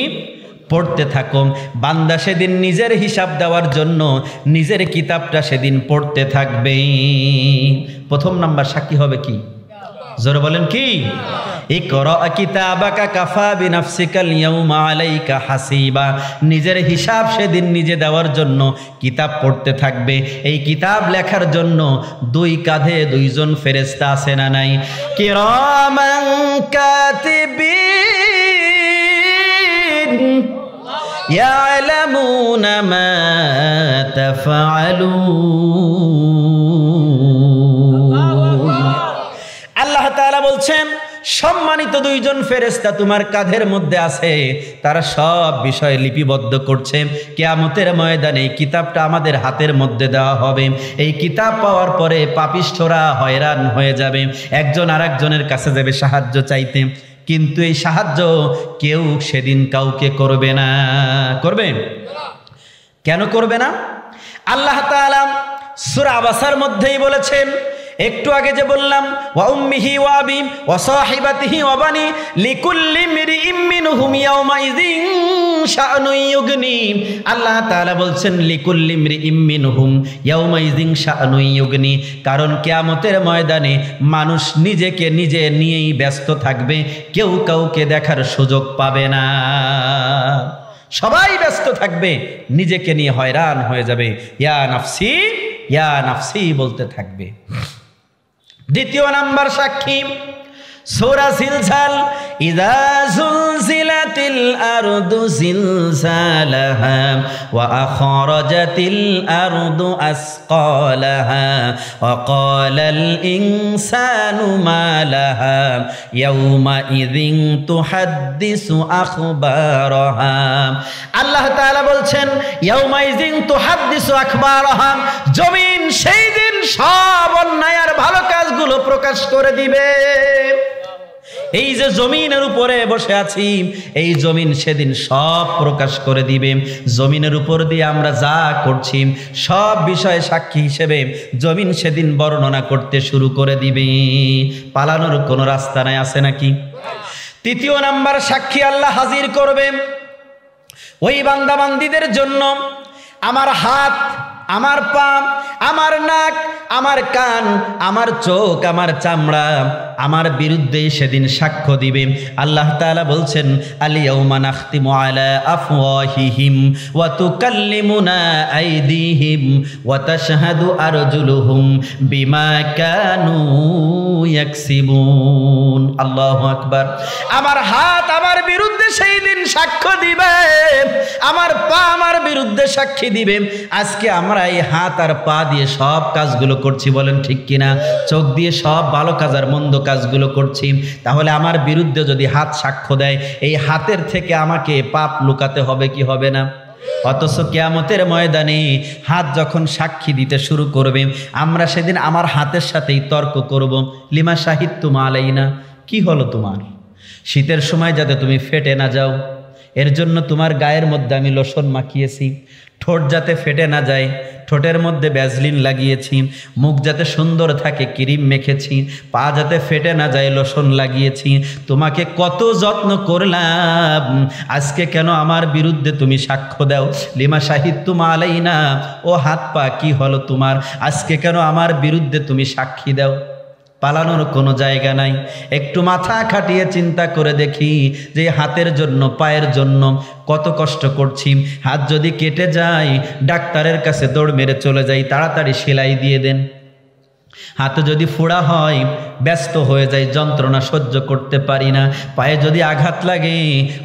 পড়তে থাকো। বান্দা সেদিন নিজের হিসাব দেওয়ার জন্য নিজের কিতাবটা সেদিন পড়তে থাকবে। প্রথম নাম্বার সাক্ষী হবে কি? জোরে বলেন কি? ইকরা কিতাবাকা কাফা বিনাফসিকাল ইয়াউমা আলাইকা হাসিবা। নিজের হিসাব সেদিন নিজে দেওয়ার জন্য কিতাব পড়তে থাকবে। এই কিতাব লেখার জন্য 2 কাঁধে 2 জন ফেরেশতা আছে না নাই? কিরামান কাতিবিন ইয়ালামুনা মা তাফআলুন। আল্লাহ তাআলা বলছেন সম্মানিত 2 জন ফেরেশতা তোমার কাঁধের মধ্যে আছে, তারা সব বিষয় লিপিবদ্ধ করছে। কিয়ামতের ময়দানে এই কিতাবটা আমাদের হাতের মধ্যে দেওয়া হবে। এই কিতাব পাওয়ার পরে পাপিষ্ঠরা হয়রান হয়ে যাবে, একজন আরেকজনের কাছে যাবে সাহায্য চাইতে, কিন্তু এই সাহায্য কেউ সেদিন কাউকে করবে না। করবে? কেন করবে না? আল্লাহ তাআলা সূরা আবাসার মধ্যেই বলেছেন, একটু আগে যে বললাম, ওয়া উম্মিহি ওয়া আবি ওয়া সাহিবাতিহি ওয়া বানি লিকুল্লি মিরইম মিনহুম ইয়াওমাইযিন শাআনুন ইউগনি। আল্লাহ তাআলা বলছেন লিকুল্লি মিরইম মিনহুম ইয়াওমাইযিন শাআনুন ইউগনি, কারণ কিয়ামতের ময়দানে মানুষ নিজেকে নিজে নিয়েই ব্যস্ত থাকবে, কেউ কাউকে দেখার সুযোগ পাবে না। সবাই ব্যস্ত থাকবে, নিজেকে নিয়ে হয়রান হয়ে যাবে, ইয়া নাফসি ইয়া নাফসি বলতে থাকবে। দ্বিতীয় নাম্বার সাক্ষী সূরা জিলজাল, ইযা যুলজিলাতিল আরদু জিলজালাহা ওয়া আখরাজাতিল আরদু আসকালাহা ওয়া ক্বালাল ইনসানু মা লাহা ইয়াওমা ইযিন তুহাদ্দিসু আখবারাহা। আল্লাহ তাআলা বলছেন ইয়াওমা ইযিন তুহাদ্দিসু আখবারাহা, জমিন সেই দিন সব অন্যায় আর ভালো কাজগুলো প্রকাশ করে দিবে। এই যে জমিনের উপরে বসে আছি, এই জমিন সেদিন সব প্রকাশ করে দিবে। জমিনের উপর দিয়ে আমরা যা করছি সব বিষয়ে সাক্ষী হিসেবে জমিন সেদিন বর্ণনা করতে শুরু করে দিবে। পালানোর কোনো রাস্তা নাই, আছে নাকি? তৃতীয় নাম্বার সাক্ষী আল্লাহ হাজির করবে ওই বান্দাবান্দীদের জন্য। আমার হাত, আমার পা, আমার নাক, আমার কান, আমার চোখ, আমার চামড়া আমার বিরুদ্ধে সেদিন সাক্ষ্য দিবে। আল্লাহ তাআলা বলছেন, আল-ইয়াউমা নাখতিমু আলা আফওয়াহিহিম ওয়া তুকাল্লিমুনা আইদিহিম ওয়া তাশহাদু আরজুলুহুম বিমা কানু ইয়াকসিবুন। আল্লাহু আকবার। আমার হাত আমার বিরুদ্ধে সেই দিন সাক্ষ্য দিবে, আমার পা আমার বিরুদ্ধে সাক্ষী দিবে। আজকে আমরা এই হাত আর পা দিয়ে সব কাজগুলো করছি, বলেন ঠিক কিনা? চোখ দিয়ে সব ভালো কাজ আর মন্দ কাজগুলো করছি। তাহলে আমার বিরুদ্ধে যদি হাত সাক্ষ্য দেয়, এই হাতের থেকে আমাকে পাপ লুকাতে হবে কি হবে না? অথচ কিয়ামতের ময়দানে হাত যখন সাক্ষী দিতে শুরু করবে, আমরা সেদিন আমার হাতের সাথেই তর্ক করব। লিমা শাহিদতুম আলাইনা, কি হলো তোমার? শীতের সময় যাতে তুমি ফেটে না যাও, এর জন্য তোমার গায়ের মধ্যে আমি লোশন মাখিয়েছি। ঠোঁট যাতে ফেটে না যায়, ঠোঁটের মধ্যে ভ্যাসলিন লাগিয়েছি। মুখ যাতে সুন্দর থাকে, ক্রিম মেখেছি। পা যাতে ফেটে না যায়, লোশন লাগিয়েছি। তোমাকে কত যত্ন করলাম, আজকে কেন আমার বিরুদ্ধে তুমি সাক্ষ্য দাও? লিমা শাহিদতুম আলাইনা, ও হাত পা কি হলো তোমার? আজকে কেন আমার বিরুদ্ধে তুমি সাক্ষী দাও? পালানোর কোনো জায়গা নাই। একটু মাথা খাটিয়ে চিন্তা করে দেখি যে হাতের জন্য, পায়ের জন্য কত কষ্ট করছি। হাত যদি কেটে যায়, ডাক্তারের কাছে দৌড় মেরে চলে যাই, তাড়াতাড়ি সেলাই দিয়ে দেন। হাতে যদি ফোড়া হয়, ব্যস্ত হয়ে যায়, যন্ত্রণা সহ্য করতে পারি না। পায়ে যদি আঘাত লাগে,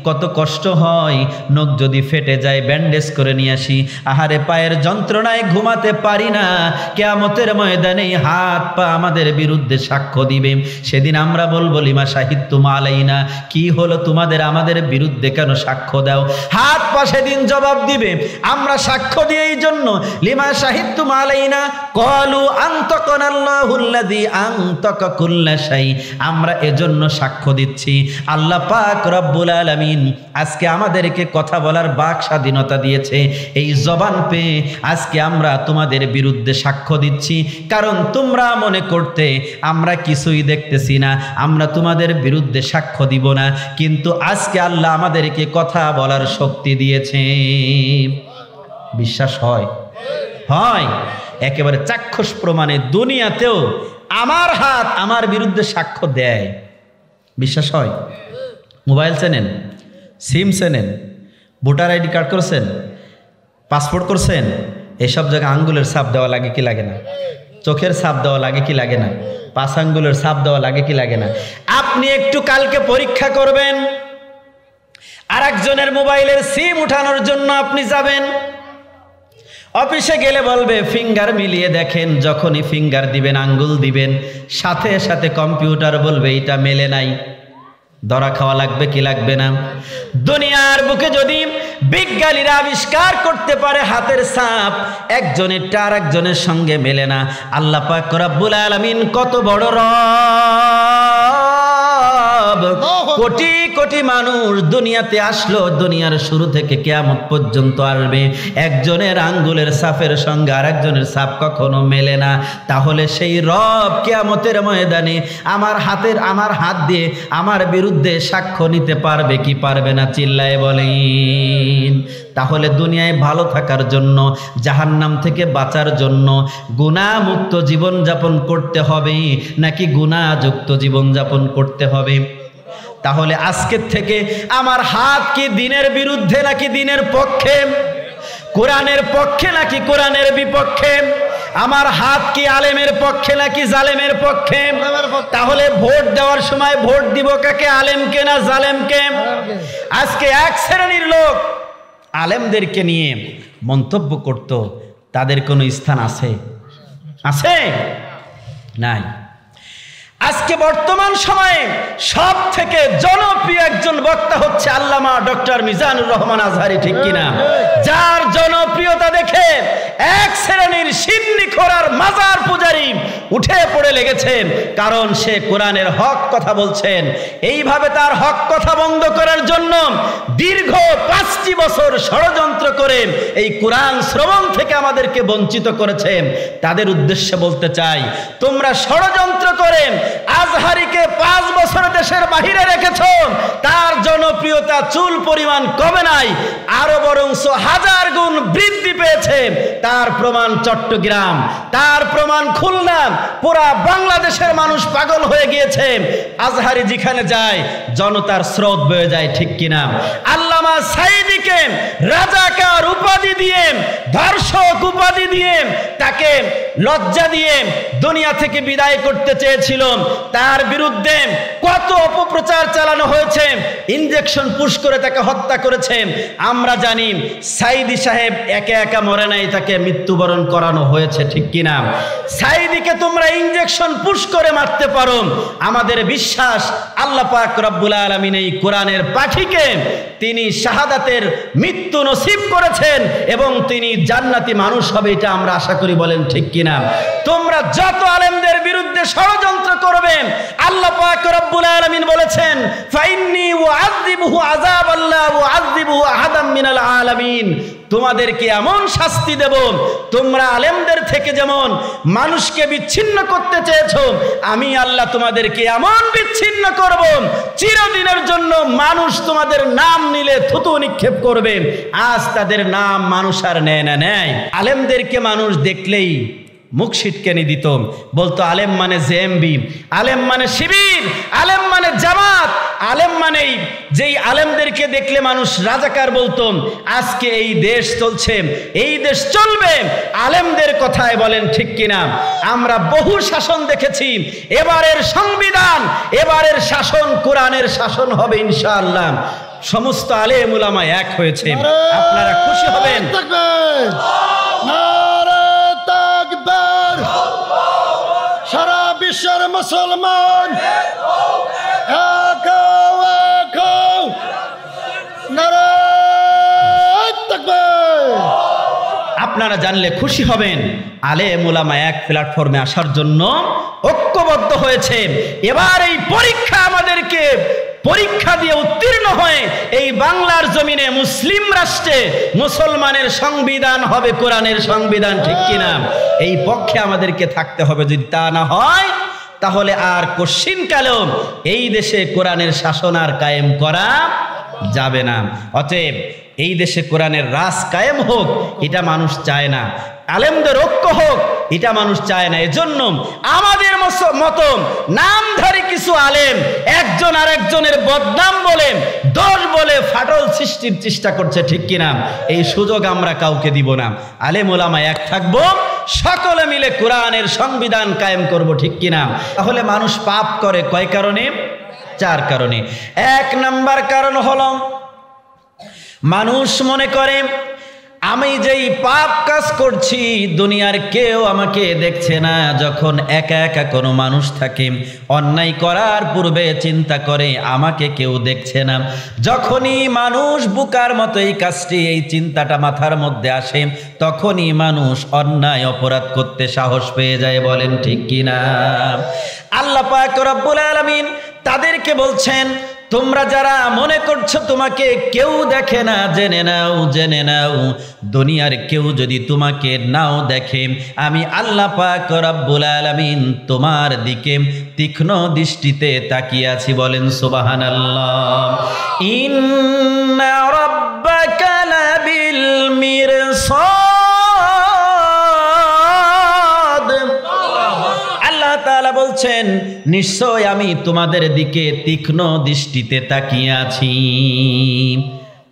কত কষ্ট হয়। নখ যদি ফেটে যায়, ব্যান্ডেজ করে নিয়ে আসি। আহারে, পায়ের যন্ত্রণায় ঘুমাতে পারি না। কিয়ামতের ময়দানে হাত পা আমাদের বিরুদ্ধে সাক্ষ্য দিবে। সেদিন আমরা বলবো, লিমা শাহিদতুম আলাইনা, কি হলো তোমাদের? আমাদের বিরুদ্ধে কেন সাক্ষ্য দাও? হাত পা সেদিন জবাব দিবে, আমরা সাক্ষ্য দিই এই জন্য। লিমা শাহিদতুম আলাইনা ক্বালু আনতাকানা আল্লাহুল্লাযী আনতাকা কুল্লা শাই, আমরা এজন্য সাক্ষ্য দিচ্ছি আল্লাহ পাক রব্বুল আলামিন আজকে আমাদেরকে কথা বলার বাক স্বাধীনতা দিয়েছে। এই জবান পেয়ে আজকে আমরা তোমাদের বিরুদ্ধে সাক্ষ্য দিচ্ছি, কারণ তোমরা মনে করতে আমরা কিছুই দেখতেছি না, আমরা তোমাদের বিরুদ্ধে সাক্ষ্য দিব না। কিন্তু আজকে আল্লাহ আমাদেরকে কথা বলার শক্তি দিয়েছে। বিশ্বাস হয়? হয়। একেবারে চাক্ষুষ প্রমাণে দুনিয়াতেও আমার হাত আমার বিরুদ্ধে সাক্ষ্য দেয়। বিশ্বাস হয়? মোবাইল চেনেন, সিম চেনেন, ভোটার আইডি কার্ড করছেন, পাসপোর্ট করছেন, এসব জায়গায় আঙ্গুলের ছাপ দেওয়া লাগে কি লাগে না? চোখের ছাপ দেওয়া লাগে কি লাগে না? 5 আঙ্গুলের ছাপ দেওয়া লাগে কি লাগে না? আপনি একটু কালকে পরীক্ষা করবেন, আর একজনের মোবাইলের সিম উঠানোর জন্য আপনি যাবেন, অফিসে গেলে বলবে ফিঙ্গার মিলিয়ে দেখেন। যখনই ফিঙ্গার দিবেন, আঙ্গুল দিবেন, সাথে সাথে কম্পিউটার বলবে এটা মেলে নাই। ধরা খাওয়া লাগবে কি লাগবে না? দুনিয়ার বুকে যদি বিজ্ঞানীরা আবিষ্কার করতে পারে হাতের ছাপ একজনের আর একজনের সঙ্গে মেলে না, আল্লাহ পাক রব্বুল আলামিন কত বড় রব! কোটি কোটি মানুষ দুনিয়াতে আসলো, দুনিয়ার শুরু থেকে কিয়ামত পর্যন্ত আসবে, একজনের আঙ্গুলের ছাপের সঙ্গে আরেকজনের ছাপ কখনো মেলে না। তাহলে সেই রব কিয়ামতের ময়দানে আমার হাত দিয়ে আমার বিরুদ্ধে সাক্ষ্য নিতে পারবে কি পারবে না? চিল্লায়ে বলেন। তাহলে দুনিয়ায় ভালো থাকার জন্য, জাহান্নাম থেকে বাঁচার জন্য গুনাহমুক্ত জীবনযাপন করতে হবে নাকি গুনাহযুক্ত জীবনযাপন করতে হবে? তাহলে আজকের থেকে আমার হাত কি দিনের বিরুদ্ধে নাকি দিনের পক্ষে? কোরআনের পক্ষে নাকি কোরআনের বিপক্ষে? আমার হাত কি আলেমের পক্ষে নাকি জালেমের পক্ষে? তাহলে ভোট দেওয়ার সময় ভোট দিব কাকে? আলেমকে না জালেমকে? আজকে এক শ্রেণীর লোক আলেমদেরকে নিয়ে মন্তব্য করত, তাদের কোনো স্থান আছে? আছে? নাই। আজকে বর্তমান সময়ে সব থেকে জনপ্রিয় একজন বক্তা হচ্ছে আল্লামা ডক্টর মিজানুর রহমান আজহারি, ঠিক কিনা? যার জনপ্রিয়তা দেখে এক শ্রেণীর সিন্নিখোর আর মাজার পূজারী উঠে পড়ে লেগেছেন, কারণ সে কোরআনের হক কথা বলছেন। এইভাবে তার হক কথা বন্ধ করার জন্য দীর্ঘ 5টি বছর ষড়যন্ত্র করে এই কোরআন শ্রবণ থেকে আমাদেরকে বঞ্চিত করেছেন। তাদের উদ্দেশ্যে বলতে চাই, তোমরা ষড়যন্ত্র করেন আজহারিকে 5 বছর দেশের বাহিরে রেখেছ, তার জনপ্রিয়তা চুল পরিমাণ কমে নাই, আরো বরং 1000 গুণ বৃদ্ধি পেয়েছে। তার প্রমাণ চট্টগ্রাম, তার প্রমাণ খুলনা, পুরা বাংলাদেশের মানুষ পাগল হয়ে গিয়েছে। আজহারি যেখানে যায় জনতার স্রোত বয়ে যায়, ঠিক কিনা? আল্লামা সাঈদীকে রাজাকার উপাধি দিয়ে, ধর্ষক উপাধি দিয়ে, তাকে লজ্জা দিয়ে দুনিয়া থেকে বিদায় করতে চেয়েছিল। তার বিরুদ্ধে কত অপপ্রচার চালানো হয়েছে, ইনজেকশন পুশ করে তাকে হত্যা করেছে। আমরা জানি সাঈদী সাহেব একা একা মরে নাই, তাকে মৃত্যুবরণ করানো হয়েছে, ঠিক কিনা? সাঈদীকে তোমরা ইনজেকশন পুশ করে মারতে পারো, আমাদের বিশ্বাস আল্লাহ পাক রব্বুল আলামিন এই কোরআনের পাখিকে তিনি শাহাদাতের মৃত্যু নসিব করেছেন এবং তিনি জান্নাতি মানুষ হবে, এটা আমরা আশা করি। বলেন ঠিক কিনা? তোমরা যত আলেমদের বিরুদ্ধে ষড়যন্ত্র করবেন, আল্লাহ পাক রব্বুল আলামিন বলেছেন ফাইন্নী উআযিবুহু আযাবান লা উআযিবুহু আহাদাম মিনাল আলামিন, তোমাদেরকে এমন শাস্তি দেব, তোমরা আলেমদের থেকে যেমন মানুষকে বিচ্ছিন্ন করতে চেয়েছো, আমি আল্লাহ তোমাদেরকে এমন বিচ্ছিন্ন করব, চিরদিনের জন্য মানুষ তোমাদের নাম নিলে থুতু নিক্ষেপ করবে। আজ তাদের নাম মানুষ আর নেয় না। নেয় আলেমদেরকে মানুষ দেখলেই মুখ সিটকেনি দিত, বলতো আলেম মানে জেএমবি, আলেম মানে শিবির, আলেম মানে জামাত, আলেম মানেই যেই আলেমদেরকে দেখলে মানুষ রাজাকার বলতো। আজকে এই দেশ চলছে, এই দেশ চলবে আলেমদের কথায়। বলেন ঠিক কিনা? আমরা বহু শাসন দেখেছি, এবারের সংবিধান, এবারের শাসন কোরআনের শাসন হবে ইনশাআল্লাহ। সমস্ত আলেম উলামা এক হয়েছে, আপনারা খুশি হবেন। সারা বিশ্বের মুসলমান আপনারা জানলে খুশি হবেন, আলেম উলামা এক প্ল্যাটফর্মে আসার জন্য ঐক্যবদ্ধ হয়েছে। এবার এই পরীক্ষা আমাদেরকে পরীক্ষা দিয়ে উত্তীর্ণ হয়ে এই বাংলার জমিনে মুসলিম রাষ্ট্রে মুসলমানের সংবিধান হবে কোরআনের সংবিধান, ঠিক কিনা? এই পক্ষে আমাদেরকে থাকতে হবে। যদি তা না হয় তাহলে আর কশিনকালেও এই দেশে কোরআনের শাসন আর কায়েম করা যাবে না। অতএব এই দেশে কোরআনের রাজ কায়েম হোক, এটা মানুষ চায় না। আলেমদের ঐক্য হোক, এটা মানুষ চায় না। এজন্য আমাদের মতো নামধারী কিছু আলেম একজন আরেকজনের বদনাম বলে, দোষ বলে ফাটল সৃষ্টির চেষ্টা করছে, ঠিক কিনা? এই সুযোগ আমরা কাউকে দিব না। আলেম ওলামা এক থাকবো, সকলে মিলে কোরআনের সংবিধান কায়েম করব, ঠিক কিনা? তাহলে মানুষ পাপ করে কয় কারণে? 4 কারণে। 1 নাম্বার কারণ হলো মানুষ মনে করে আমি যেই পাপ কাজ করছি দুনিয়ার কেউ আমাকে দেখছে না। যখন একা একা কোনো মানুষ থাকে, অন্যায় করার পূর্বে চিন্তা করে আমাকে কেউ দেখছে না। যখনই মানুষ বুকার মতো এই কাজটি, এই চিন্তাটা মাথার মধ্যে আসে, তখনই মানুষ অন্যায় অপরাধ করতে সাহস পেয়ে যায়। বলেন ঠিক কিনা? আল্লাহ পাক রব্বুল আলামিন তাদেরকে বলছেন, তোমরা যারা মনে করছো তোমাকে কেউ দেখে না, জেনে নাও, জেনে নাও, দুনিয়ার কেউ যদি তোমাকে নাও দেখে, আমি আল্লাহ পাক রব্বুল আলামিন তোমার দিকে তীক্ষ্ণ দৃষ্টিতে তাকিয়ে আছি। বলেন সুবহানাল্লাহ। ইন্না রাব্বাকা লাবিল মিরসাদ। আল্লাহ তাআলা বলছেন, নিশ্চয় আমি তোমাদের দিকে তীক্ষ্ণ দৃষ্টিতে তাকিয়ে আছি।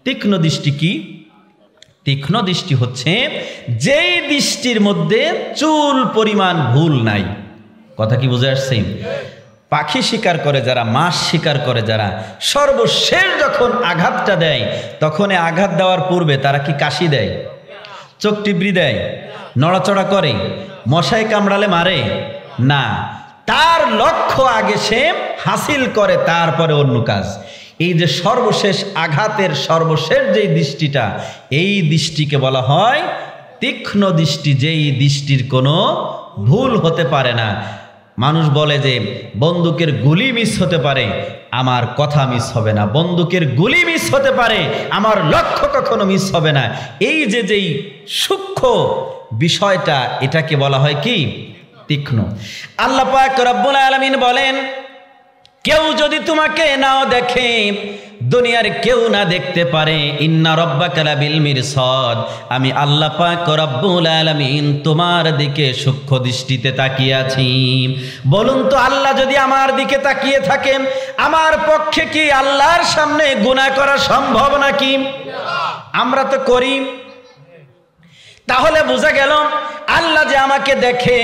তীক্ষ্ণ দৃষ্টি কি? তীক্ষ্ণ দৃষ্টি হচ্ছে যেই দৃষ্টির মধ্যে চুল পরিমাণ ভুল নাই। কথা কি বুঝে আসছে? পাখি শিকার করে যারা, মাছ শিকার করে যারা, সর্বশেষ যখন আঘাতটা দেয়, তখন আঘাত দেওয়ার পূর্বে তারা কি কাশি দেয়, চোখ টিবড়ি দেয়, নড়াচড়া করে, মশায় কামড়ালে মারে না। তার লক্ষ্য আগে সে হাসিল করে, তারপরে অন্য কাজ। এই যে সর্বশেষ আঘাতের সর্বশেষ যেই দৃষ্টিটা, এই দৃষ্টিকে বলা হয় তীক্ষ্ণ দৃষ্টি, যেই দৃষ্টির কোনো ভুল হতে পারে না। মানুষ বলে যে বন্দুকের গুলি মিস হতে পারে, আমার কথা মিস হবে না। বন্দুকের গুলি মিস হতে পারে, আমার লক্ষ্য কখনো মিস হবে না। এই যে যেই সূক্ষ্ম বিষয়টা, এটাকে বলা হয় কি? তীক্ষ্ণ। আল্লাহ পাক রব্বুল আলামিন বলেন, কেউ যদি তোমাকে নাও দেখে, দুনিয়ার কেউ না দেখতে পারে, ইন্না রাব্বাকা লাবিল মিরসাদ, আমি আল্লাহ পাক রব্বুল আলামিন তোমার দিকে সূক্ষ্ম দৃষ্টিতে তাকিয়ে আছি। বলুন তো, আল্লাহ যদি আমার দিকে তাকিয়ে থাকেন, আমার পক্ষে কি আল্লাহর সামনে গুনাহ করা সম্ভব নাকি? আমরা তো করি। তাহলে বোঝা গেল আল্লাহ যে আমাকে দেখে,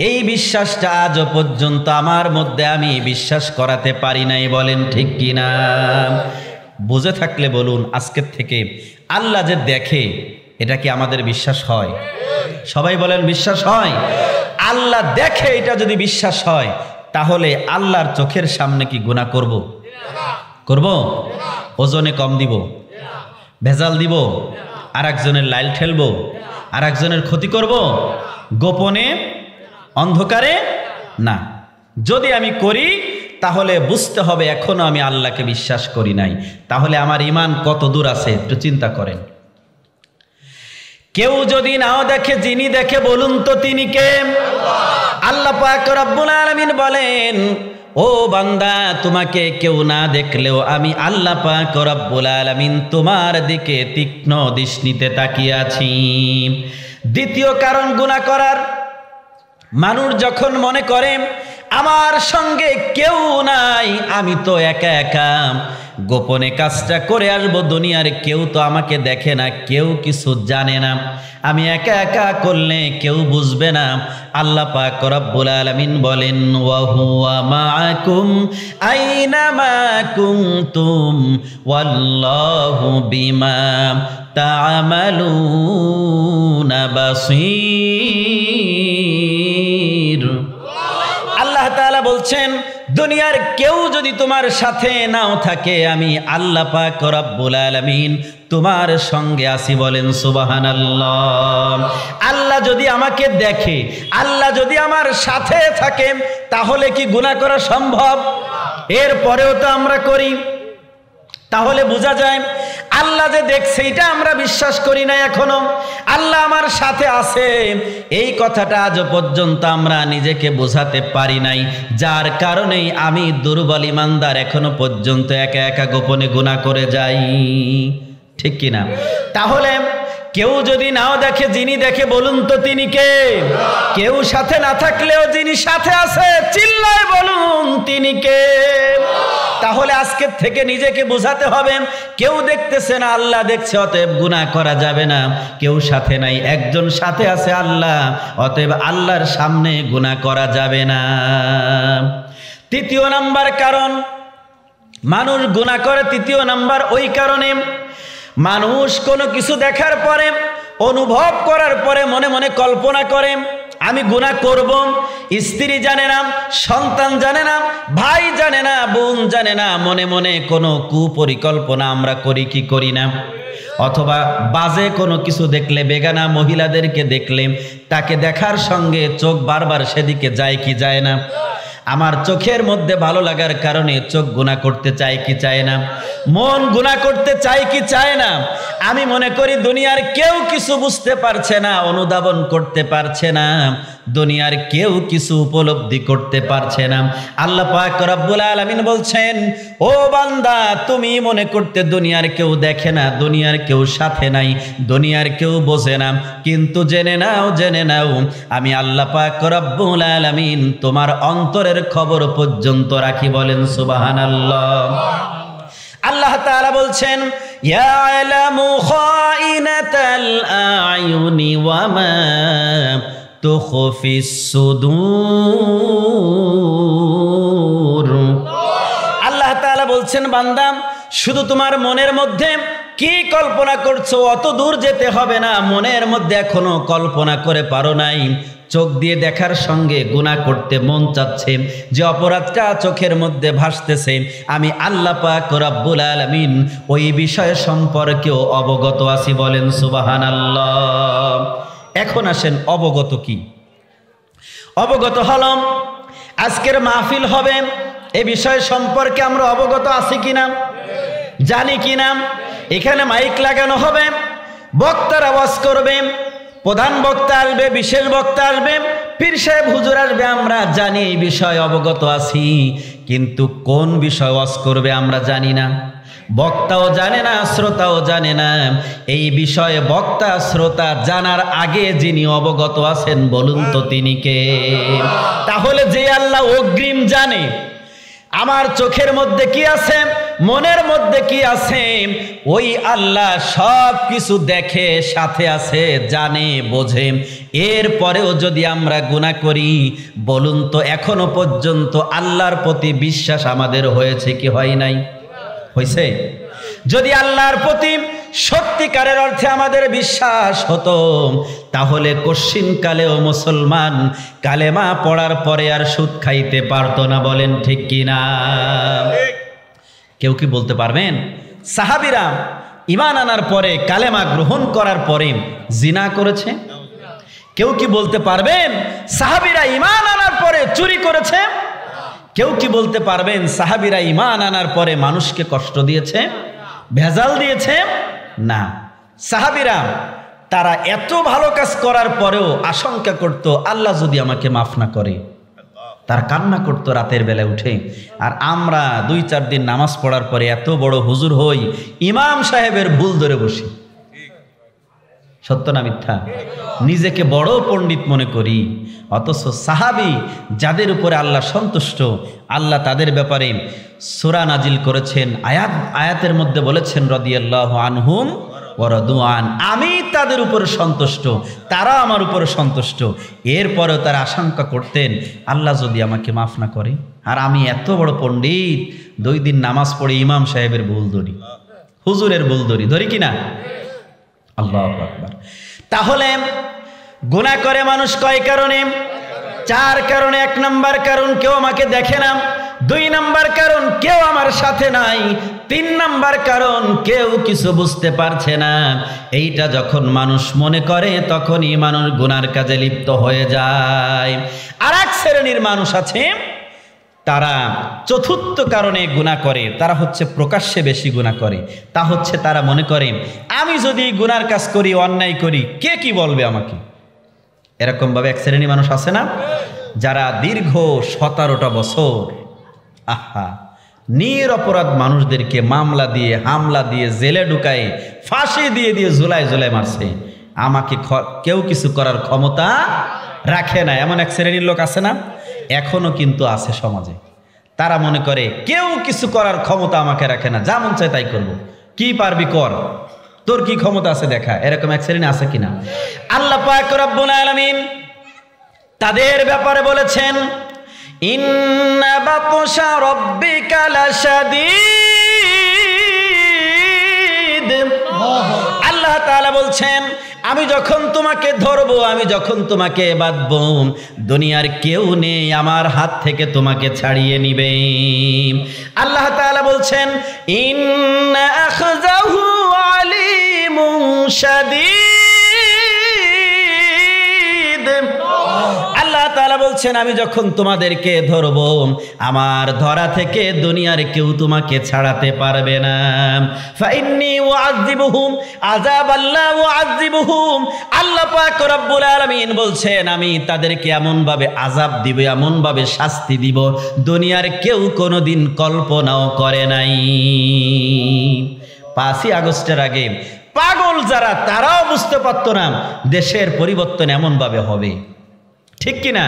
এই বিশ্বাসটা আজও পর্যন্ত আমার মধ্যে আমি বিশ্বাস করাতে পারি নাই। বলেন ঠিক কিনা? বুঝে থাকলে বলুন, আজকের থেকে আল্লাহ যে দেখে, এটা কি আমাদের বিশ্বাস হয়? সবাই বলেন বিশ্বাস হয়? আল্লাহ দেখে, এটা যদি বিশ্বাস হয়, তাহলে আল্লাহর চোখের সামনে কি গুনাহ করব? করব? ওজনে কম দিব, ভেজাল দিব, আর একজনের লাইল ঠেলবো, আর একজনের ক্ষতি করব, গোপনে অন্ধকারে না। যদি আমি করি, তাহলে বুঝতে হবে এখনো আমি আল্লাহকে বিশ্বাস করি নাই। তাহলে আমার ঈমান কত দূর আছে একটু চিন্তা করেন। কেউ যদি নাও দেখে, যিনি দেখে বলুন তো তিনি কে? আল্লাহ পাক রব্বুল আলামিন বলেন, ও বান্দা, তোমাকে কেউ না দেখলেও আমি আল্লাহ পাক রব্বুল আলামিন তোমার দিকে তীক্ষ্ণ দৃষ্টিতে তাকিয়ে আছি। দ্বিতীয় কারণ গুনাহ করার, মানুষ যখন মনে করে আমার সঙ্গে কেউ নাই, আমি তো একা একা গোপনে কাজটা করে আসবো, দুনিয়ার কেউ তো আমাকে দেখে না, কেউ কিছু জানে না, আমি একা একা করলে কেউ বুঝবে না। আল্লাহ পাক রব্বুল আলামিন বলেন, ওয়া হুয়া মাআকুম আইনামা কুনতুম ওয়াল্লাহু বিমা তা'মালুনা বাসীর। আল্লাহ তাআলা বলছেন, দুনিয়ার কেউ যদি তোমার সাথে নাও থাকে, আমি আল্লাহ পাক রব্বুল আলামিন তোমার সঙ্গে আছি। বলেন সুবহানাল্লাহ। আল্লাহ যদি আমাকে দেখে, আল্লাহ যদি আমার সাথে থাকে, তাহলে কি গুনাহ করা সম্ভব? এরপরেও তো আমরা করি। তাহলে বোঝা যায় আল্লাহ যে দেখছে, এটা আমরা বিশ্বাস করি না এখনো। আল্লাহ আমার সাথে আছে, এই কথাটা আজও পর্যন্ত আমরা নিজেকে বোঝাতে পারি নাই, যার কারণেই আমি দুর্বল ইমানদার এখনো পর্যন্ত একা একা গোপনে গুনাহ করে যাই। ঠিক কিনা? তাহলে কেউ যদি নাও দেখে, যিনি দেখে বলুন তো তিনি কে? কেউ সাথে না থাকলেও যিনি সাথে আছে, চিল্লায় বলুন তিনি কে? তাহলে আজকের থেকে নিজেকে বোঝাতে হবে, কেউ দেখতেছে না, আল্লাহ দেখছে, অতএব গুনাহ করা যাবে না। কেউ সাথে নাই, একজন সাথে আছে আল্লাহ, অতএব আল্লাহর সামনে গুনাহ করা যাবে না। তৃতীয় নাম্বার কারণ মানুষ গুনাহ করে, তৃতীয় নাম্বার ওই কারণে, মানুষ কোনো কিছু দেখার পরে, অনুভব করার পরে মনে মনে কল্পনা করে আমি গুনাহ করব। স্ত্রী জানে না, সন্তান জানে না, ভাই জানে না, বোন জানে না, মনে মনে কোনো কুপরিকল্পনা আমরা করি কি করি না? অথবা বাজে কোনো কিছু দেখলে, বেগানা মহিলাদেরকে দেখলে, তাকে দেখার সঙ্গে চোখ বারবার সেদিকে যায় কি যায় না? আমার চোখের মধ্যে ভালো লাগার কারণে চোখ গুনাহ করতে চায় কি চায় না? মন গুনাহ করতে চায় কি চায় না? আমি মনে করি দুনিয়ার কেউ কিছু বুঝতে পারছে না, অনুধাবন করতে পারছে না, দুনিয়ার কেউ কিছু উপলব্ধি করতে পারছে না। আল্লাহ পাক রব্বুল আলামিন বলছেন, ও বান্দা, তুমি মনে করতে দুনিয়ার কেউ দেখে না, দুনিয়ার কেউ সাথে নাই, দুনিয়ার কেউ বোঝে না, কিন্তু জেনে নাও আমি আল্লাহ পাক রব্বুল আলামিন তোমার অন্তরের খবর পর্যন্ত রাখি। বলেন সুবহানাল্লাহ। আল্লাহ তাআলা বলছেন, ইয়ালামু খাইনাতাল আয়ুনি ওয়া মা তুখফিস সুদূর। আল্লাহ তাআলা বলছেন, বান্দা, শুধু তোমার মনের মধ্যে কি কল্পনা করছো অত দূর যেতে হবে না। মনের মধ্যে এখনো কল্পনা করে পারো নাই, চোখ দিয়ে দেখার সঙ্গে গুনাহ করতে মন চাচ্ছে, যে অপরাধটা চোখের মধ্যে ভাসতেছে, আমি আল্লাহ পাক রব্বুল আলামিন ওই বিষয় সম্পর্কেও অবগত আছি। বলেন সুবহানাল্লাহ। এখন আসেন, অবগত কি? অবগত হলাম আজকের মাহফিল হবে, এ বিষয় সম্পর্কে আমরা অবগত আছি কিনা, জানি কিনা? এখানে মাইক লাগানো হবে, বক্তার আওয়াজ করবে, প্রধান বক্তা আসবে, বিশেষ বক্তা আসবে, পীর সাহেব হুজুর আসবে, আমরা জানি এই বিষয়ে অবগত আছি, কিন্তু কোন বিষয় ওয়াজ করবে আমরা জানি না, বক্তাও জানে না, শ্রোতাও জানে না। এই বিষয়ে বক্তা শ্রোতা জানার আগে যিনি অবগত আছেন বলুন তো তিনি কে? তাহলে যে আল্লাহ অগ্রিম জানে আমার চোখের মধ্যে কি আছে, মনের মধ্যে কি আছে, ওই আল্লাহ সব কিছু দেখে, সাথে আছে, জানে, বোঝে। এরপরেও যদি আমরা গুনাহ করি, বলুন তো এখনো পর্যন্ত আল্লাহর প্রতি বিশ্বাস আমাদের হয়েছে কি হয় নাই? হয়েছে? যদি আল্লাহর প্রতি সত্যিকারের অর্থে আমাদের বিশ্বাস হতো, তাহলে কশিনকালেও মুসলমান কালেমা পড়ার পরে আর সুদ খাইতে পারতো না। বলেন ঠিক কিনা? কেউ কি বলতে পারবেন সাহাবীরা ঈমান আনার পরে, কালেমা গ্রহণ করার পরে জিনা করেছে? কেউ কি বলতে পারবেন সাহাবীরা ঈমান আনার পরে চুরি করেছে? কেউ কি বলতে পারবেন সাহাবীরা ঈমান আনার পরে মানুষকে কষ্ট দিয়েছে, ভেজাল দিয়েছে? না। সাহাবীরা তারা এত ভালো কাজ করার পরেও আশঙ্কা করত, আল্লাহ যদি আমাকে মাফ না করে। তার কান্না করতো রাতের বেলায় উঠে। আর আমরা 2-4 দিন নামাজ পড়ার পরে এত বড় হুজুর হই, ইমাম সাহেবের ভুল ধরে বসি। সত্য না মিথ্যা? নিজেকে বড় পণ্ডিত মনে করি, অথচ সাহাবী যাদের উপরে আল্লাহ সন্তুষ্ট, আল্লাহ তাদের ব্যাপারে সূরা নাজিল করেছেন, আয়াতের মধ্যে বলেছেন রাদিয়াল্লাহু আনহুম ওয়া রাদু আন, আমি তাদের উপরে সন্তুষ্ট, তারা আমার উপরে সন্তুষ্ট। এরপরেও তারা আশঙ্কা করতেন, আল্লাহ যদি আমাকে মাফ না করে। আর আমি এত বড় পণ্ডিত, 2 দিন নামাজ পড়ে ইমাম সাহেবের ভুল ধরি, হুজুরের ভুল ধরি কিনা? আল্লাহু আকবার। তাহলে গুনাহ করে মানুষ কয় কারণে? 4 কারণে। 1 নাম্বার কারণ, কেউ আমাকে দেখে না। 2 নাম্বার কারণ, কেউ আমার সাথে নাই। 3 নাম্বার কারণ, কেউ কিছু বুঝতে পারছে না। এইটা যখন মানুষ মনে করে, তখনই মানুষ গুনার কাজে লিপ্ত হয়ে যায়। আর এক শ্রেণীর মানুষ আছে, তারা চতুর্থ কারণে গুনাহ করে, তারা হচ্ছে প্রকাশ্যে বেশি গুনাহ করে। তা হচ্ছে তারা মনে করে, আমি যদি গুনার কাজ করি, অন্যায় করি, কে কি বলবে আমাকে? এরকম ভাবে এক শ্রেণীর মানুষ আছে না, যারা দীর্ঘ 17টা বছর নিরপরাধ মানুষদেরকে মামলা দিয়ে, হামলা দিয়ে, জেলে ঢুকায়, ফাঁসি দিয়ে ঝুলায় মারছে। আমাকে কেউ কিছু করার ক্ষমতা রাখে না, এমন এক শ্রেণীর লোক আছে না? এখনো কিন্তু আছে সমাজে। তারা মনে করে কেউ কিছু করার ক্ষমতা আমাকে রাখে না, যা মন চায় তাই করবো, কি পারবি কর, তোর কি ক্ষমতা আছে দেখা। এরকম এক শ্রেণী আছে কিনা? আল্লাহ পাক রব্বুল আলামিন তাদের ব্যাপারে বলেছেন, ইন্না বাতশা রাব্বিকা লাশাদীদ। আল্লাহ তাআলা বলছেন, আমি যখন তোমাকে ধরবো, আমি যখন তোমাকে বাঁধবো, দুনিয়ার কেউ নেই আমার হাত থেকে তোমাকে ছাড়িয়ে নিবে। আল্লাহ তাআলা বলছেন, ইন্না আখযাহু আলীমুন শাদীদ। আল্লাহ তাআলা বলছেন, আমি যখন তোমাদেরকে ধরবো, আমার ধরা থেকে দুনিয়ার কেউ তোমাকে ছাড়াতে পারবে না। ফাইন্নী উআযিবুহুম আযাবান লা উআযিবুহুম। আল্লাহ পাক রব্বুল আলামিন বলছেন, আমি তাদেরকে এমন ভাবে আযাব দিব, এমন ভাবে শাস্তি দিব, দুনিয়ার কেউ কোনোদিন কল্পনাও করে নাই। 5ই আগস্টের আগে পাগল যারা, তারাও বুঝতে পারতো না দেশের পরিবর্তন এমন ভাবে হবে, ঠিক কিনা?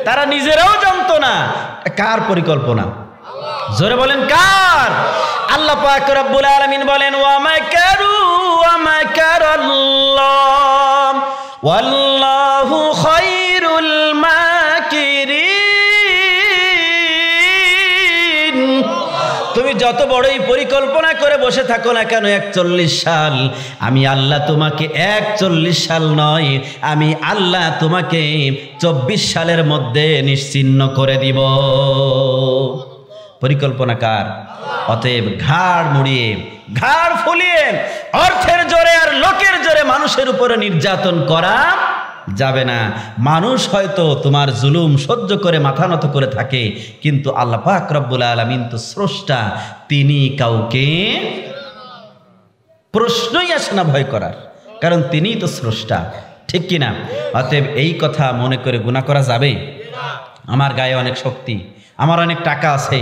তারা নিজেরাও জানতো না কার পরিকল্পনা। জোরে বলেন কার? আল্লাহ পাক রব্বুল আলামিন বলেন, ওয়া মাকারু ওয়া মাকারাল্লাহ ওয়াল্লাহু খায়রুল মাকিরিন। তুমি যত বড়ই পরিকল্পনা করে বসে থাকো না কেন 41 সাল, আমি আল্লাহ তোমাকে 41 সাল নয়, আমি আল্লাহ তোমাকে 24 সালের মধ্যে নিশ্চিহ্ন করে দিব। পরিকল্পনা কার? অতএব ঘাড় মুড়িয়ে, ঘাড় ফুলিয়ে, অর্থের জোরে আর লোকের জোরে মানুষের উপরে নির্যাতন করা যাবে না। মানুষ হয়তো তোমার জুলুম সহ্য করে মাথা নত করে থাকে, কিন্তু আল্লাহ পাক রব্বুল আলামিন তো স্রষ্টা, তিনি কাউকে প্রশ্নই আসে না ভয় করার, কারণ তিনিই তো স্রষ্টা, ঠিক কিনা? অতএব এই কথা মনে করে গুনাহ করা যাবে? আমার গায়ে অনেক শক্তি, আমার অনেক টাকা আছে,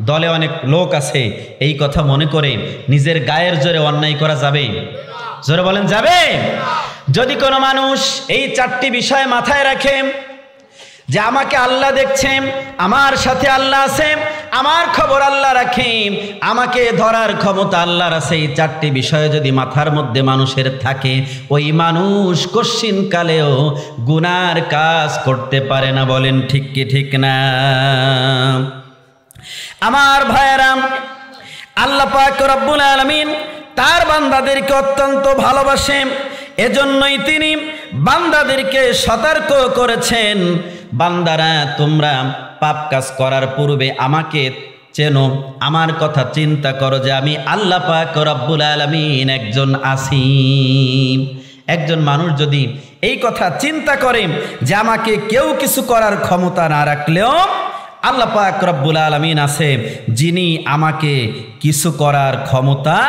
দলে অনেক লোক আছে, এই কথা মনে করে নিজের গায়ের জোরে অন্যায় করা যাবে? জোরে বলেন, যাবে? যদি কোনো মানুষ এই 4টি বিষয় মাথায় রাখে যে আমাকে আল্লাহ দেখছেন, আমার সাথে আল্লাহ আছে, আমার খবর আল্লাহ রাখেন, আমাকে ধরার ক্ষমতা আল্লাহর আছে, এই 4টি বিষয় যদি মাথার মধ্যে মানুষের থাকে, ওই মানুষ কশ্চিনকালেও গুনার কাজ করতে পারে না। বলেন ঠিক কি ঠিক না? আমার ভাইয়েরাম, আল্লাহ পাক রব্বুল আলামিন তার বান্দাদেরকে অত্যন্ত ভালোবাসেন, এজন্যই তিনি বান্দাদেরকে সতর্ক করেছেন, বান্দারা তোমরা পাপ কাজ করার পূর্বে আমাকে চেনো, আমার কথা চিন্তা করো যে আমি আল্লাহ পাক রব্বুল আলামিন একজন আসিম। একজন মানুষ যদি এই কথা চিন্তা করে যে আমাকে কেউ কিছু করার ক্ষমতা না রাখলেও আল্লাহ পাক রব্বুল আলামিন আছে, যিনি আমাকে কিছু করার ক্ষমতা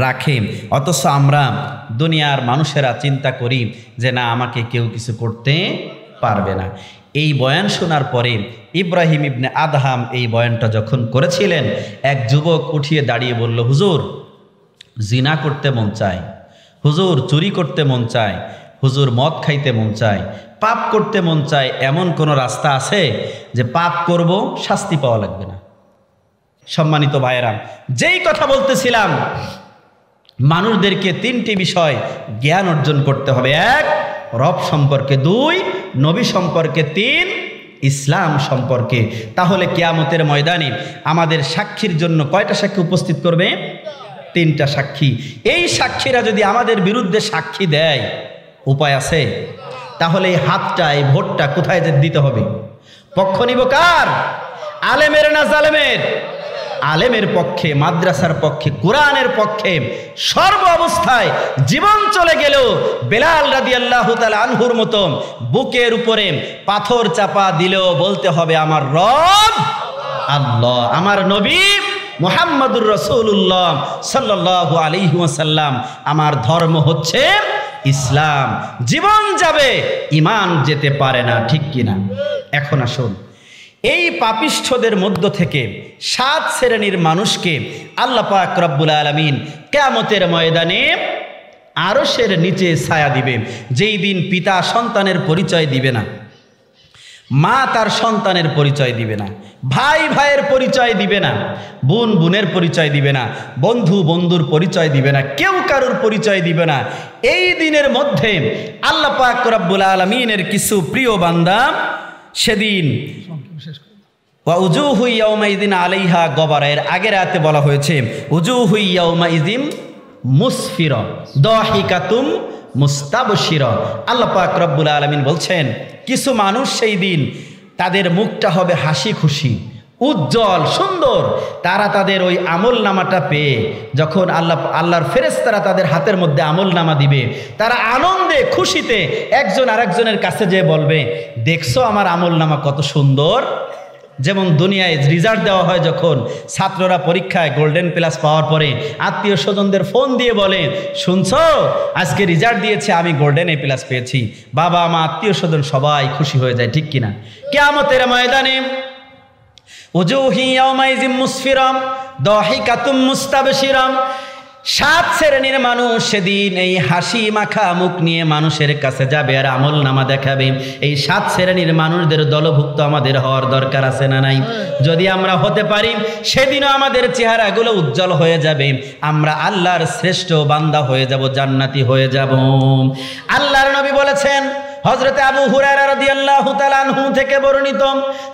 রাখে, অথচ আমরা দুনিয়ার মানুষেরা চিন্তা করি যে না, আমাকে কেউ কিছু করতে পারবে না। এই বয়ান শোনার পরে ইব্রাহিম ইবনে আদহাম এই বয়ানটা যখন করেছিলেন, এক যুবক উঠিয়ে দাঁড়িয়ে বলল, হুজুর জিনা করতে মন চায়, হুজুর চুরি করতে মন চায়, হুজুর মদ খাইতে মন চায়, পাপ করতে মন চায়, এমন কোনো রাস্তা আছে যে পাপ করব শাস্তি পাওয়া লাগবে না? সম্মানিত ভাইয়েরা, যেই কথা বলতেছিলাম, মানুষদেরকে 3টি বিষয় জ্ঞান অর্জন করতে হবে। 1, রব সম্পর্কে; 2, নবী সম্পর্কে; 3, ইসলাম সম্পর্কে। তাহলে কিয়ামতের ময়দানে আমাদের সাক্ষীর জন্য কয়টা সাক্ষী উপস্থিত করবে? 3টা সাক্ষী। এই সাক্ষীরা যদি আমাদের বিরুদ্ধে সাক্ষী দেয়, উপায় আছে? তাহলে এই হাতটা, এই ভোটটা কোথায় যে দিতে হবে? পক্ষ নিব কার? আলেমের না জালেমের? আলেমের পক্ষে, মাদ্রাসার পক্ষে, কোরআনের পক্ষে। সর্ব অবস্থায় জীবন চলে গেলেও বেলাল রাদিয়াল্লাহু তাআলা আনহুর মতো বুকের উপরে পাথর চাপা দিলেও বলতে হবে আমার রব আল্লাহ, আমার নবী মুহাম্মদুর রাসূলুল্লাহ সাল্লাল্লাহু আলাইহি ওয়াসাল্লাম, আমার ধর্ম হচ্ছে ইসলাম। জীবন যাবে, ঈমান যেতে পারে না, ঠিক কিনা? এখন আসুন, এই পাপিষ্ঠদের মধ্য থেকে 7 শ্রেণীর মানুষকে আল্লাহ পাক রব্বুল আলামিন কিয়ামতের ময়দানে আরশের নিচে ছায়া দিবে, যেই দিন পিতা সন্তানের পরিচয় দিবে না, মা তার সন্তানের পরিচয় দিবে না, ভাই ভাইয়ের পরিচয় দিবে না, বোন বোনের পরিচয় দিবে না, বন্ধু বন্ধুর পরিচয় দিবে না, কেউ কারোর পরিচয় দিবে না। এই দিনের মধ্যে আল্লাহ পাক রব্বুল আলামিনের কিছু প্রিয় বান্দা সেদিন উজুহু ইয়াউমাইযিন আলাইহা গবারা, এর আগের আয়াতে বলা হয়েছে উজুহু ইয়াউমাইযিন মুসফিরা দাহিকাতুম মুস্তাবশিরা। আল্লাহ পাক রব্বুল আলামিন বলছেন, কিছু মানুষ সেই দিন তাদের মুখটা হবে হাসি খুশি, উজ্জ্বল সুন্দর। তারা তাদের ওই আমল নামাটা পেয়ে যখন আল্লাহর ফেরেশতারা তাদের হাতের মধ্যে আমল নামা দিবে, তারা আনন্দে খুশিতে একজন আরেকজনের কাছে যেয়ে বলবে, দেখছো আমার আমল নামা কত সুন্দর। যেমন দুনিয়ায় রেজাল্ট দেওয়া হয়, যখন ছাত্ররা পরীক্ষায় গোল্ডেন প্লাস পাওয়ার পরে আত্মীয় স্বজনদের ফোন দিয়ে বলে, শুনছো আজকে রেজাল্ট দিয়েছে, আমি গোল্ডেন এ প্লাস পেয়েছি। বাবা মা আত্মীয় স্বজন সবাই খুশি হয়ে যায়, ঠিক কিনা? কিয়ামতের ময়দানে উজুহু ইয়াউমাইযিন মুসফিরা দাহিকাতুম মুস্তাবশিরা, 7 শ্রেণীর মানুষ সেদিন এই হাসি মাখা মুখ নিয়ে মানুষের কাছে যাবে আর আমল নামা দেখাবে। এই 7 শ্রেণীর মানুষদের দলভুক্ত আমাদের হওয়ার দরকার আছে না নাই? যদি আমরা হতে পারি, সেদিনও আমাদের চেহারাগুলো উজ্জ্বল হয়ে যাবে, আমরা আল্লাহর শ্রেষ্ঠ বান্দা হয়ে যাব, জান্নাতি হয়ে যাব। আল্লাহর নবী বলেছেন, হযরতে আবু হুরায়রা রাদিয়াল্লাহু তাআলা আনহু থেকে বর্ণিত,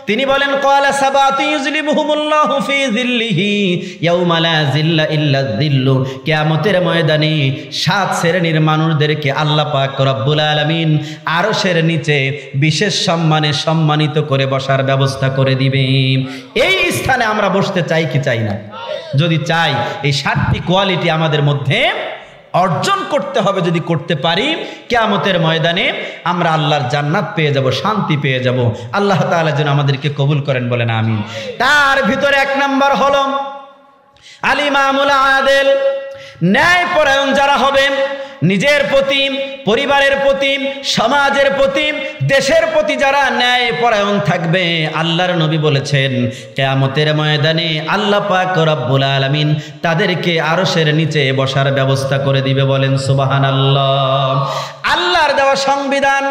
তিনি বলেন ক্বালা সাবাতু ইউযলিমুহুমুল্লাহু ফি যিল্লিহি ইয়াউমা লা যিল্লা ইল্লা যিল্লু। কিয়ামতের ময়দানে 7 শ্রেণীর মানুষদেরকে আল্লাহ পাক রব্বুল আলামিন আরশের নিচে বিশেষ সম্মানে সম্মানিত করে বসার ব্যবস্থা করে দিবে। এই স্থানে আমরা বসতে চাই কি চাই না? যদি চাই, এই 7টি কোয়ালিটি আমাদের মধ্যে অর্জন করতে হবে। যদি করতে পারি, কিয়ামতের ময়দানে আমরা আল্লাহর জান্নাত পেয়ে যাব, শান্তি পেয়ে যাব। আল্লাহ তাআলা যেন আমাদেরকে কবুল করেন, বলেন আমিন। তার ভিতরে 1 নম্বর হলো আল ইমামুল আদিল, ন্যায়পরায়ণ যারা হবেন, নিজের প্রতি, পরিবারের প্রতি, সমাজের প্রতি, দেশের প্রতি যারা ন্যায়পরায়ণ থাকবে, আল্লাহর নবী বলেছেন কিয়ামতের ময়দানে আল্লাহ পাক রব্বুল আলামিন তাদেরকে আরশের নিচে বসার ব্যবস্থা করে দিবে, বলেন সুবহানাল্লাহ। আল্লাহর দেওয়া সংবিধান,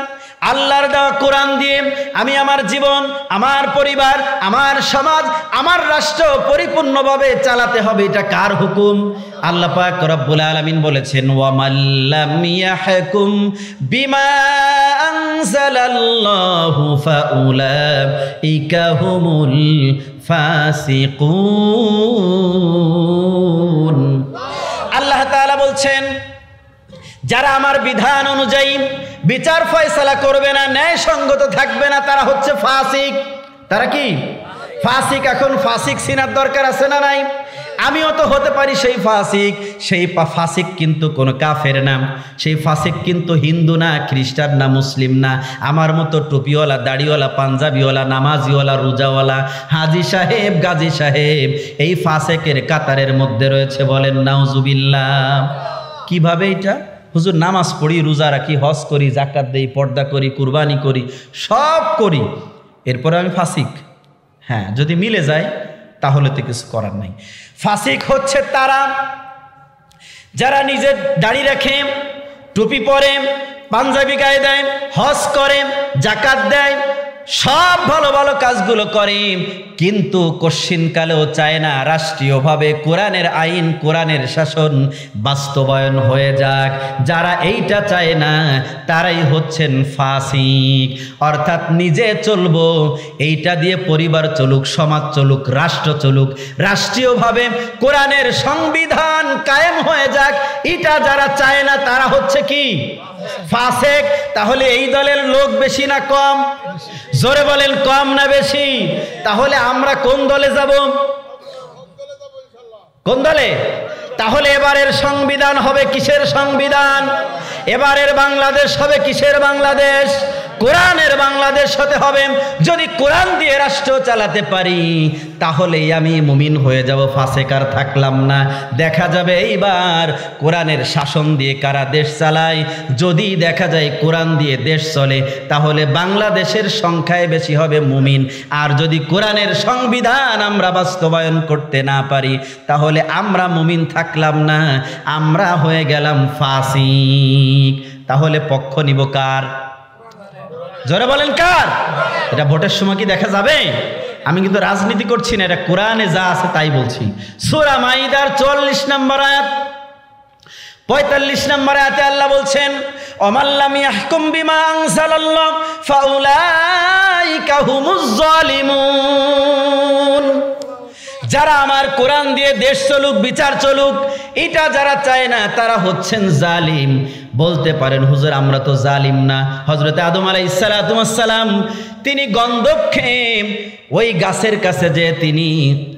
আল্লাহর দেওয়া কোরআন দিয়ে আমি আমার জীবন, আমার পরিবার, আমার সমাজ, আমার রাষ্ট্র পরিপূর্ণভাবে চালাতে হবে। এটা কার হুকুম? আল্লাহ পাক রব্বুল আলামিন বলেছেন ওয়া মাল্লাম ইয়াহকুম বিমা আনজালাল্লাহু ফাউলাইকা হুমুল ফাসিকুন। আল্লাহ তাআলা বলছেন যারা আমার বিধান অনুযায়ী বিচার ফয়সালা করবে না, ন্যায় সঙ্গত থাকবে না, তারা হচ্ছে ফাসিক। তারা কি? ফাসিক। এখন ফাসিক চিনার দরকার আছে না নাই? আমিও তো হতে পারি সেই ফাসিক। সেই ফাসিক কিন্তু কোনো কাফের না, সেই ফাসিক কিন্তু হিন্দু না, খ্রিস্টান না, মুসলিম না। আমার মতো টুপিওয়ালা, দাড়িওয়ালা, পাঞ্জাবিওয়ালা, নামাজিওয়ালা, রোজাওয়ালা, হাজি সাহেব, গাজী সাহেব এই ফাসিকের কাতারের মধ্যে রয়েছে, বলেন নাউজুবিল্লাহ। কিভাবে এটা? হুজুর নামাজ পড়ি, রোজা রাখি, হজ করি, যাকাত দেই, পর্দা করি, কুরবানি করি, সব করি, এরপরে আমি ফাসিক? হ্যাঁ, যদি মিলে যায় তাহলে তো কিছু করার নাই। ফাসিক হচ্ছে তারা যারা নিজের দাড়ি রাখে, টুপি পরে, পাঞ্জাবি গায়ে দেয়, হজ করে, যাকাত দেয়, সব ভালো ভালো কাজগুলো করে, কিন্তু কশ্চিনকালেও চায় না রাষ্ট্রীয়ভাবে কোরআনের আইন, কোরআনের শাসন বাস্তবায়ন হয়ে যাক। যারা এইটা চায় না তারাই হচ্ছেন ফাসিক। অর্থাৎ নিজে চলবো, এইটা দিয়ে পরিবার চলুক, সমাজ চলুক, রাষ্ট্র চলুক, রাষ্ট্রীয়ভাবে কোরআনের সংবিধান কায়েম হয়ে যাক, এটা যারা চায় না তারা হচ্ছে কি? ফাসিক। তাহলে এই দলের লোক বেশি না কম? জোরে বলেন, কম না বেশি? তাহলে আমরা কোন দলে যাব? কোন দলে? তাহলে এবারের সংবিধান হবে কিসের সংবিধান? এবারের বাংলাদেশ হবে কিসের বাংলাদেশ? কোরআনের বাংলাদেশ হতে হবে। যদি কোরআন দিয়ে রাষ্ট্র চালাতে পারি তাহলেই আমি মুমিন হয়ে যাব, ফাসিক আর থাকলাম না। দেখা যাবে এইবার কোরআনের শাসন দিয়ে কারা দেশ চালায়। যদি দেখা যায় কোরআন দিয়ে দেশ চলে তাহলে বাংলাদেশের সংখ্যায় বেশি হবে মুমিন। আর যদি কোরআনের সংবিধান আমরা বাস্তবায়ন করতে না পারি তাহলে আমরা মুমিন থাকলাম না, আমরা হয়ে গেলাম ফাসিক। তাহলে পক্ষ নিব কার? জোরে বলেন কার? এটা ভোটের সময় কি দেখা যাবে? আমি কিন্তু রাজনীতি করছি না, এটা কোরআনে যা আছে তাই বলছি। সূরা মাইদার 44 নম্বর আয়াত, 45 নম্বর আয়াতে আল্লাহ বলছেন ওমাল্লাম ইয়াহকুম বিমা আনজালাল্লাহ ফাউলাইকা হুমুজ জালিমুন। যারা আমার কোরআন দিয়ে দেশ চলুক, বিচার চলুক, এটা যারা চায় না তারা হচ্ছেন জালিম। বলতে পারেন হুজুর আমরা তো জালিম না। হযরতে আদম আলাইহিস সালাতু ওয়াস সালাম তিনি গন্ধক খেয়ে ওই গাছের কাছে যে তিনি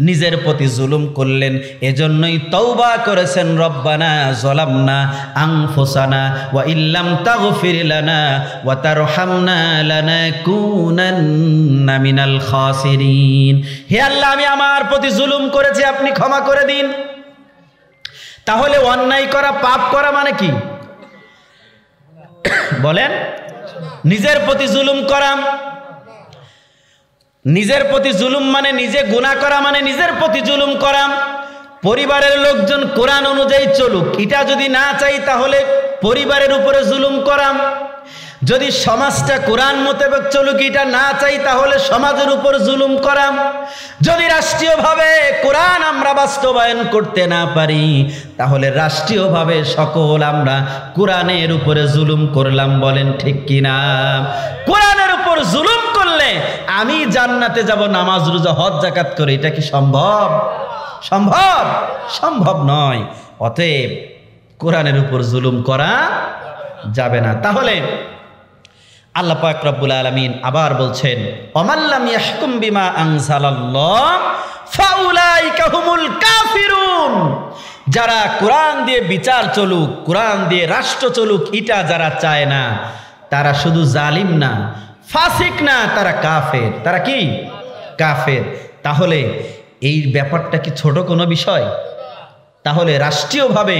নিজের প্রতি জুলুম করলেন, এজন্যই তওবা করেছেন রব্বানা যালামনা আনফুসানা ওয়া ইল্লাম তাগফির লানা ওয়া তারহামনা লানাকুনান্না মিনাল খাসিরিন। হে আল্লাহ, আমি আমার প্রতি জুলুম করেছি, আপনি ক্ষমা করে দিন। তাহলে অন্যায় করা, পাপ করা মানে কি বলেন? নিজের প্রতি জুলুম করা। নিজের প্রতি জুলুম মানে নিজে গুনাহ করা, মানে নিজের প্রতি জুলুম করা। পরিবারের লোকজন কোরআন অনুযায়ী চলুক, এটা যদি না চাই তাহলে পরিবারের উপরে জুলুম করা। যদি সমাজটা কোরআন মোতাবেক চলুক এটা না চাই, তাহলে সমাজের উপর জুলুম করা। যদি রাষ্ট্রীয়ভাবে কোরআন আমরা বাস্তবায়ন করতে না পারি, তাহলে রাষ্ট্রীয়ভাবে সকল আমরা কোরআনের উপরে জুলুম করলাম। বলেন ঠিক কিনা? কোরআনের উপর জুলুম করলে আমি জান্নাতে যাব নামাজ রোজা হজ যাকাত করে, এটা কি সম্ভব? সম্ভব? সম্ভব নয়। অতএব কোরআনের উপর জুলুম করা যাবে না। তাহলে আল্লাহ পাক রব্বুল আলামিন আবার বলছেন, ওয়ামাল্লাম ইয়াহকুম বিমা আনজালাল্লাহ ফাউলাইকা হুমুল কাফিরুন। যারা কোরআন দিয়ে বিচার চলুক, কোরআন দিয়ে রাষ্ট্র চলুক, এটা যারা চায় না, তারা শুধু জালিম না, ফাসিক না, তারা কাফের। তারা কি? কাফের। তাহলে এই ব্যাপারটা কি ছোট কোনো বিষয়? তাহলে রাষ্ট্রীয়ভাবে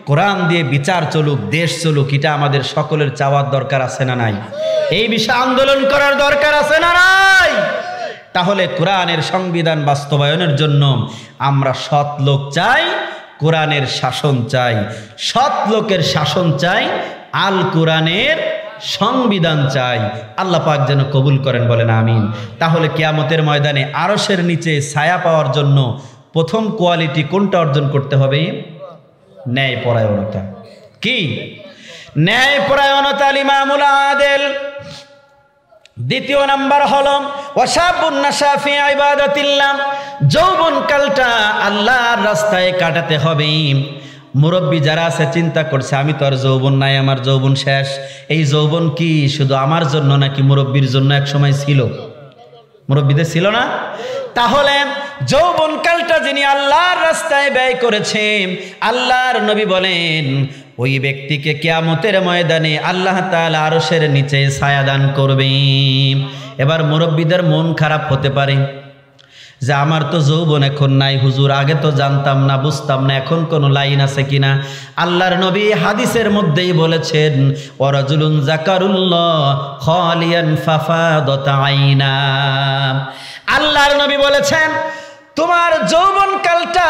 কোরআন দিয়ে বিচার চলুক, দেশ চলুক, এটা আমাদের সকলের চাওয়ার দরকার আছে না নাই? এই বিষয়ে আন্দোলন করার দরকার আছে না নাই? তাহলে কোরআনের সংবিধান বাস্তবায়নের জন্য আমরা সৎ লোক চাই, কোরআনের শাসন চাই। সৎ লোকের শাসন চাই, আল কোরআনের সংবিধান চাই। আল্লাহ পাক যেন কবুল করেন, বলেন আমিন। তাহলে কিয়ামতের ময়দানে আরশের নিচে ছায়া পাওয়ার জন্য প্রথম কোয়ালিটি কোনটা অর্জন করতে হবে? ন্যায়পরায়ণতা। কি? ন্যায়পরায়ণতা, ইমামুল আদেল। দ্বিতীয় নাম্বার হলো ওয়াশাবুন নাশা ফি ইবাদাতিল্লাহ। যৌবনকালটা আল্লাহর রাস্তায় কাটাতে হবে। মুরব্বী যারা আছে চিন্তা করছে, আমি তো আর যৌবন নাই, আমার যৌবন শেষ। এই যৌবন কি শুধু আমার জন্য নাকি মুরব্বীর জন্য এক সময় ছিল? মুরব্বীদের ছিল না? তাহলে যৌবনকালটা যিনি আল্লাহর রাস্তায় ব্যয় করেছেন, আল্লাহর নবী বলেন ওই ব্যক্তিকে কিয়ামতের ময়দানে আল্লাহ তাআলা আরশের নিচে ছায়া দান করবেন। এবার মুরব্বীদের মন খারাপ হতে পারে যে আমার তো যৌবন এখন নাই, হুজুর আগে তো জানতাম না, বুঝতাম না, এখন কোনো লাইন আছে কিনা? আল্লাহর নবী হাদিসের মধ্যেই বলেছেন, ওয়ারাজুলুন যাকারুল্লাহ খালিয়ান ফাফাদাত আইনা। আল্লাহর নবী বলেছেন, তোমার যৌবনকালটা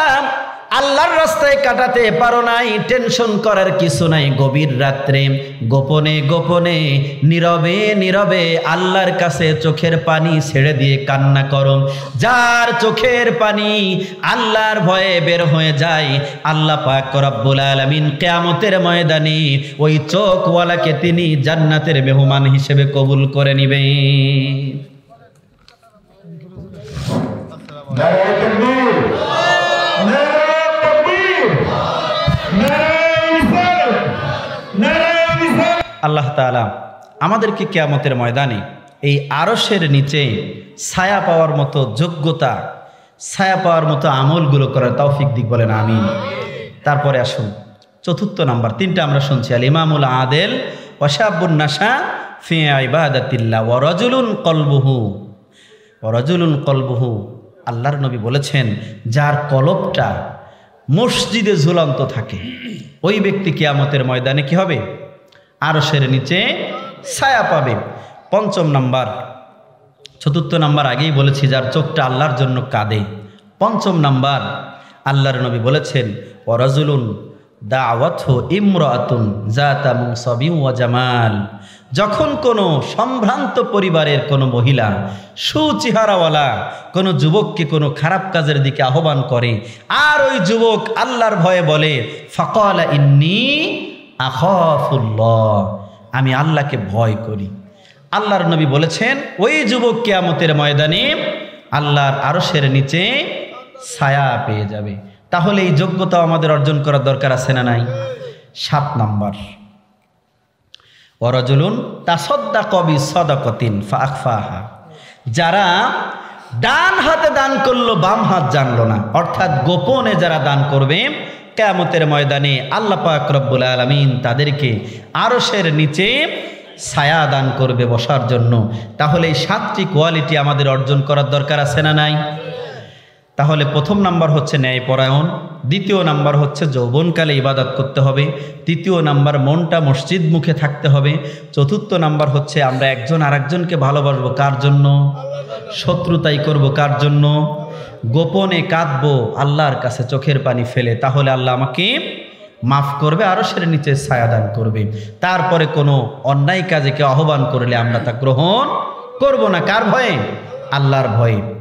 আল্লাহর রাস্তায় কাটাতে পারো নাই, টেনশন করার কিছু নাই। গভীর রাত্রে গোপনে গোপনে নীরবে নীরবে আল্লাহর কাছে চোখের পানি ছেড়ে দিয়ে কান্না করো। যার চোখের পানি আল্লাহর ভয়ে বের হয়ে যায়, আল্লাহ পাক রব্বুল আলামিন কিয়ামতের ময়দানে ওই চোখওয়ালাকে তিনি জান্নাতের মেহমান হিসেবে কবুল করে নেবেন। আল্লাহ তাআলা আমাদেরকে কিয়ামতের ময়দানে এই আরশের নিচে ছায়া পাওয়ার মতো যোগ্যতা, ছায়া পাওয়ার মতো আমলগুলো করার তৌফিক দিক, বলেন আমিন। তারপরে আসুন চতুর্থ নাম্বার, তিনটা আমরা শুনছি, আল ইমামুল আদেল ওয়া শাবুন নাশা ফি ইবাদাতিল্লাহ ওয়া রাজুলুন কলবুহু। আল্লাহর নবী বলেছেন, যার কলবটা মসজিদে ঝুলন্ত থাকে, ওই ব্যক্তি কিয়ামতের ময়দানে কি হবে? আরশের নিচে ছায়া পাবে। পঞ্চম নাম্বার, চতুর্থ নাম্বার আগেই বলেছি, যার চোখটা আল্লাহর জন্য কাঁদে। পঞ্চম নাম্বার, আল্লাহর নবী বলেছেন, ওয়ারাজুলুন দাওয়াতহু ইমরাআতুন যাতা মুনসাবিন ওয়া জামাল। যখন কোনো সম্ভ্রান্ত পরিবারের কোনো মহিলা, সুচেহারাওয়ালা কোনো যুবককে কোনো খারাপ কাজের দিকে আহ্বান করে, আর ওই যুবক আল্লাহর ভয়ে বলে, ফাকালা ইন্নী আখাফুল্লাহ, আমি আল্লাহকে ভয় করি। আল্লাহর নবী বলেছেন, ওই যুবক কিয়ামতের ময়দানে আল্লাহর আরশের নিচে ছায়া পেয়ে যাবে। তাহলে এই যোগ্যতা আমাদের অর্জন করার দরকার আছে না নাই? 7 নাম্বার, ওয়ারাজুলুন তাসাদ্দাকা বিসাদাকাতিন ফাআখফাহা। যারা ডান হাতে দান করলো, বাম হাত জানলো না, অর্থাৎ গোপনে যারা দান করবে, কিয়ামতের ময়দানে আল্লাহ পাক রব্বুল আলামিন তাদেরকে আরশের নিচে ছায়া দান করবে বসার জন্য। তাহলে এই 7টি কোয়ালিটি আমাদের অর্জন করার দরকার আছে না নাই? তাহলে প্রথম নাম্বার হচ্ছে ন্যায়পরায়ণ, দ্বিতীয় নাম্বার হচ্ছে যৌবনকালে ইবাদত করতে হবে, তৃতীয় নাম্বার মনটা মসজিদ মুখে থাকতে হবে, চতুর্থ নাম্বার হচ্ছে আমরা একজন আরেকজনকে ভালোবাসবো। কার জন্য? শত্রুতাই করব কার জন্য? গোপনে কাঁদবো আল্লাহর কাছে চোখের পানি ফেলে। তাহলে আল্লাহ আমাকে মাফ করবে, আরশের নিচে ছায়াদান করবে। তারপরে কোনো অন্যায় কাজে কেউ আহ্বান করলে আমরা তা গ্রহণ করব না। কার ভয়ে? আল্লাহর ভয়ে।